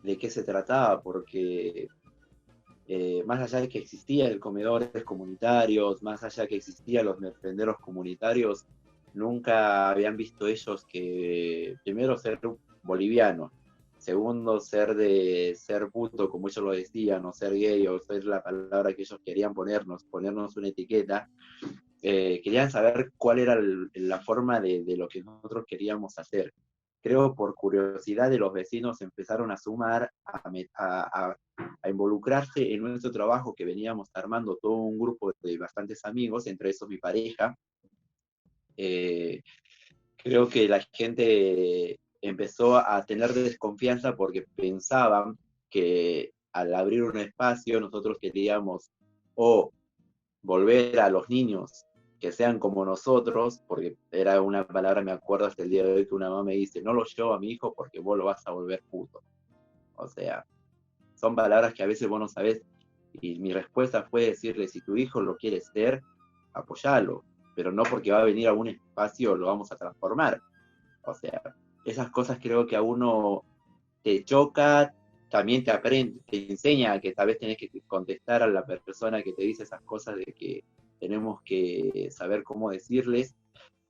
de qué se trataba, porque más allá de que existían comedores comunitarios, más allá de que existían los merenderos comunitarios, nunca habían visto ellos que, primero, ser boliviano, segundo, ser puto, como ellos lo decían, o ser gay, o ser la palabra que ellos querían ponernos una etiqueta. Querían saber cuál era la forma de lo que nosotros queríamos hacer. Creo por curiosidad de los vecinos empezaron a sumar, a involucrarse en nuestro trabajo que veníamos armando todo un grupo de bastantes amigos, entre esos mi pareja. Creo que la gente empezó a tener desconfianza porque pensaban que al abrir un espacio nosotros queríamos o volver a los niños que sean como nosotros, porque era una palabra, me acuerdo hasta el día de hoy, que una mamá me dice, no lo llevo a mi hijo porque vos lo vas a volver puto. O sea, son palabras que a veces vos no sabés, y mi respuesta fue decirle, si tu hijo lo quiere ser, apoyalo, pero no porque va a venir a un espacio lo vamos a transformar. O sea, esas cosas creo que a uno te choca, también te enseña que tal vez tenés que contestar a la persona que te dice esas cosas, de que tenemos que saber cómo decirles,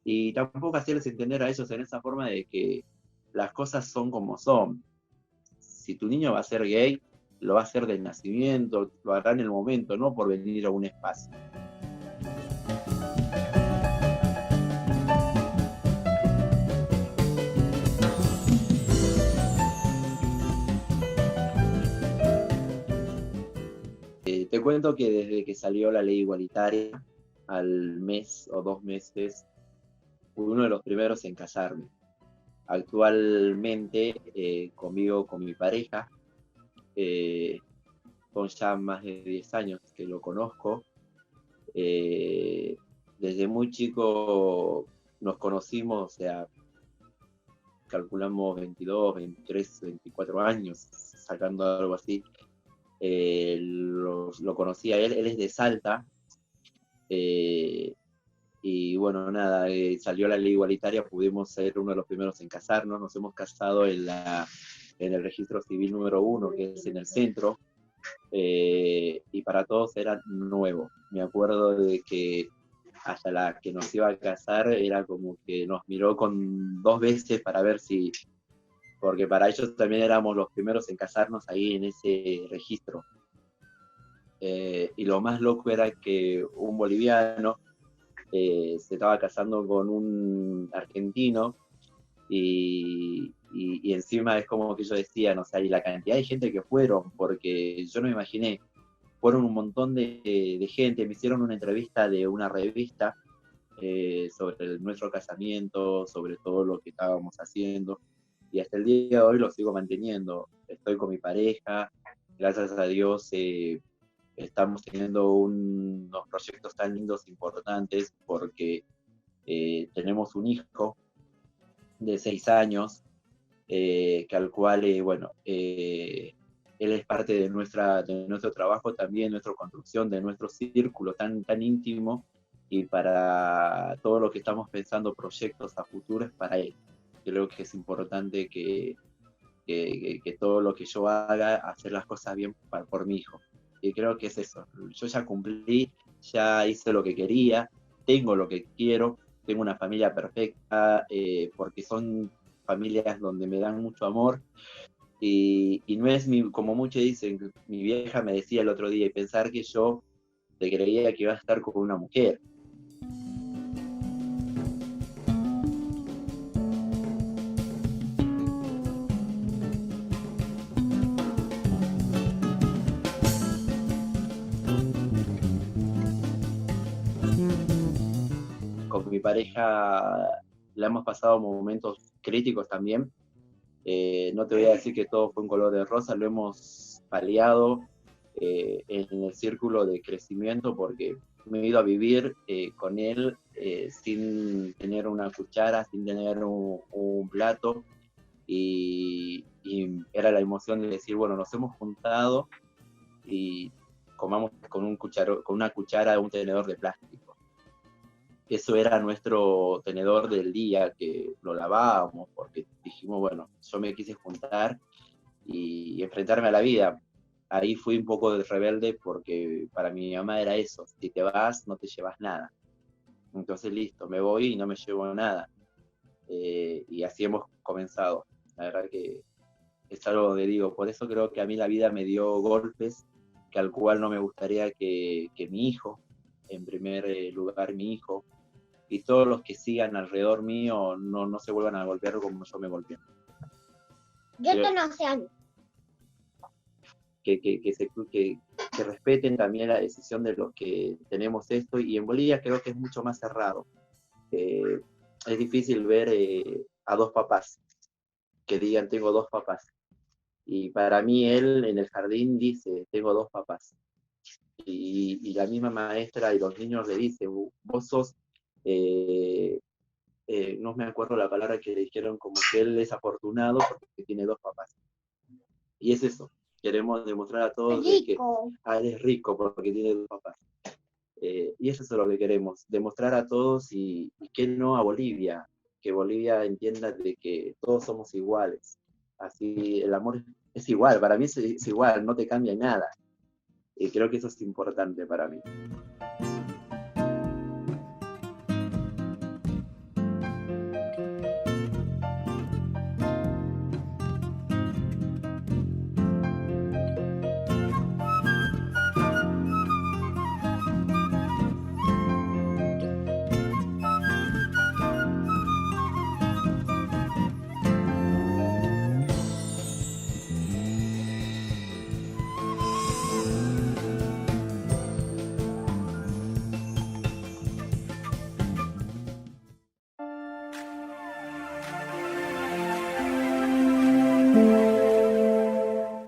y tampoco hacerles entender a ellos en esa forma de que las cosas son como son. si tu niño va a ser gay, lo va a hacer del nacimiento, lo hará en el momento, no por venir a un espacio. Te cuento que desde que salió la ley igualitaria, al mes o 2 meses, fui uno de los primeros en casarme. Actualmente convivo con mi pareja, son ya más de 10 años que lo conozco. Desde muy chico nos conocimos, o sea, calculamos 22, 23, 24 años, sacando algo así. Lo conocí a él es de Salta, y bueno, nada, salió la ley igualitaria, pudimos ser uno de los primeros en casarnos, nos hemos casado en el registro civil número 1, que es en el centro, y para todos era nuevo. Me acuerdo de que hasta la que nos iba a casar era como que nos miró con 2 veces para ver si, porque para ellos también éramos los primeros en casarnos ahí en ese registro. Y lo más loco era que un boliviano se estaba casando con un argentino, y encima es como que ellos decían, o sea, y la cantidad de gente que fueron, porque yo no me imaginé, fueron un montón de gente, me hicieron una entrevista de una revista sobre nuestro casamiento, sobre todo lo que estábamos haciendo, y hasta el día de hoy lo sigo manteniendo. Estoy con mi pareja, gracias a Dios estamos teniendo unos proyectos tan lindos, importantes, porque tenemos un hijo de 6 años, que al cual, bueno, él es parte de nuestro trabajo también, nuestra construcción, de nuestro círculo tan íntimo, y para todo lo que estamos pensando, proyectos a futuro, es para él. Creo que es importante que todo lo que yo haga, hacer las cosas bien por mi hijo. Y creo que es eso. Yo ya cumplí, ya hice lo que quería, tengo lo que quiero, tengo una familia perfecta, porque son familias donde me dan mucho amor, y no es como muchos dicen. Mi vieja me decía el otro día, y pensar que yo te creía que iba a estar con una mujer. Con mi pareja la hemos pasado momentos críticos también. No te voy a decir que todo fue un color de rosa, lo hemos paliado en el círculo de crecimiento, porque me he ido a vivir con él sin tener una cuchara, sin tener un plato, y era la emoción de decir, bueno, nos hemos juntado y comamos con una cuchara, un tenedor de plástico. Eso era nuestro tenedor del día, que lo lavábamos, porque dijimos, bueno, yo me quise juntar y enfrentarme a la vida. Ahí fui un poco de rebelde, porque para mi mamá era eso: si te vas, no te llevas nada. Entonces, listo, me voy y no me llevo nada. Y así hemos comenzado. La verdad que es algo donde digo, por eso creo que a mí la vida me dio golpes, que al cual no me gustaría que mi hijo, en primer lugar mi hijo, y todos los que sigan alrededor mío, no se vuelvan a golpear como yo me golpeé. Yo te no sé. Que respeten también la decisión de los que tenemos esto, y en Bolivia creo que es mucho más cerrado. Es difícil ver a 2 papás que digan tengo 2 papás, y para mí él en el jardín dice tengo 2 papás, y la misma maestra y los niños le dicen vos sos, no me acuerdo la palabra que le dijeron, como que él es afortunado porque tiene 2 papás. Y es eso, queremos demostrar a todos de que él es rico porque tiene 2 papás. Y eso es lo que queremos, demostrar a todos, y que no a Bolivia, que Bolivia entienda de que todos somos iguales. Así el amor es igual, para mí es igual, no te cambia nada. Y creo que eso es importante para mí.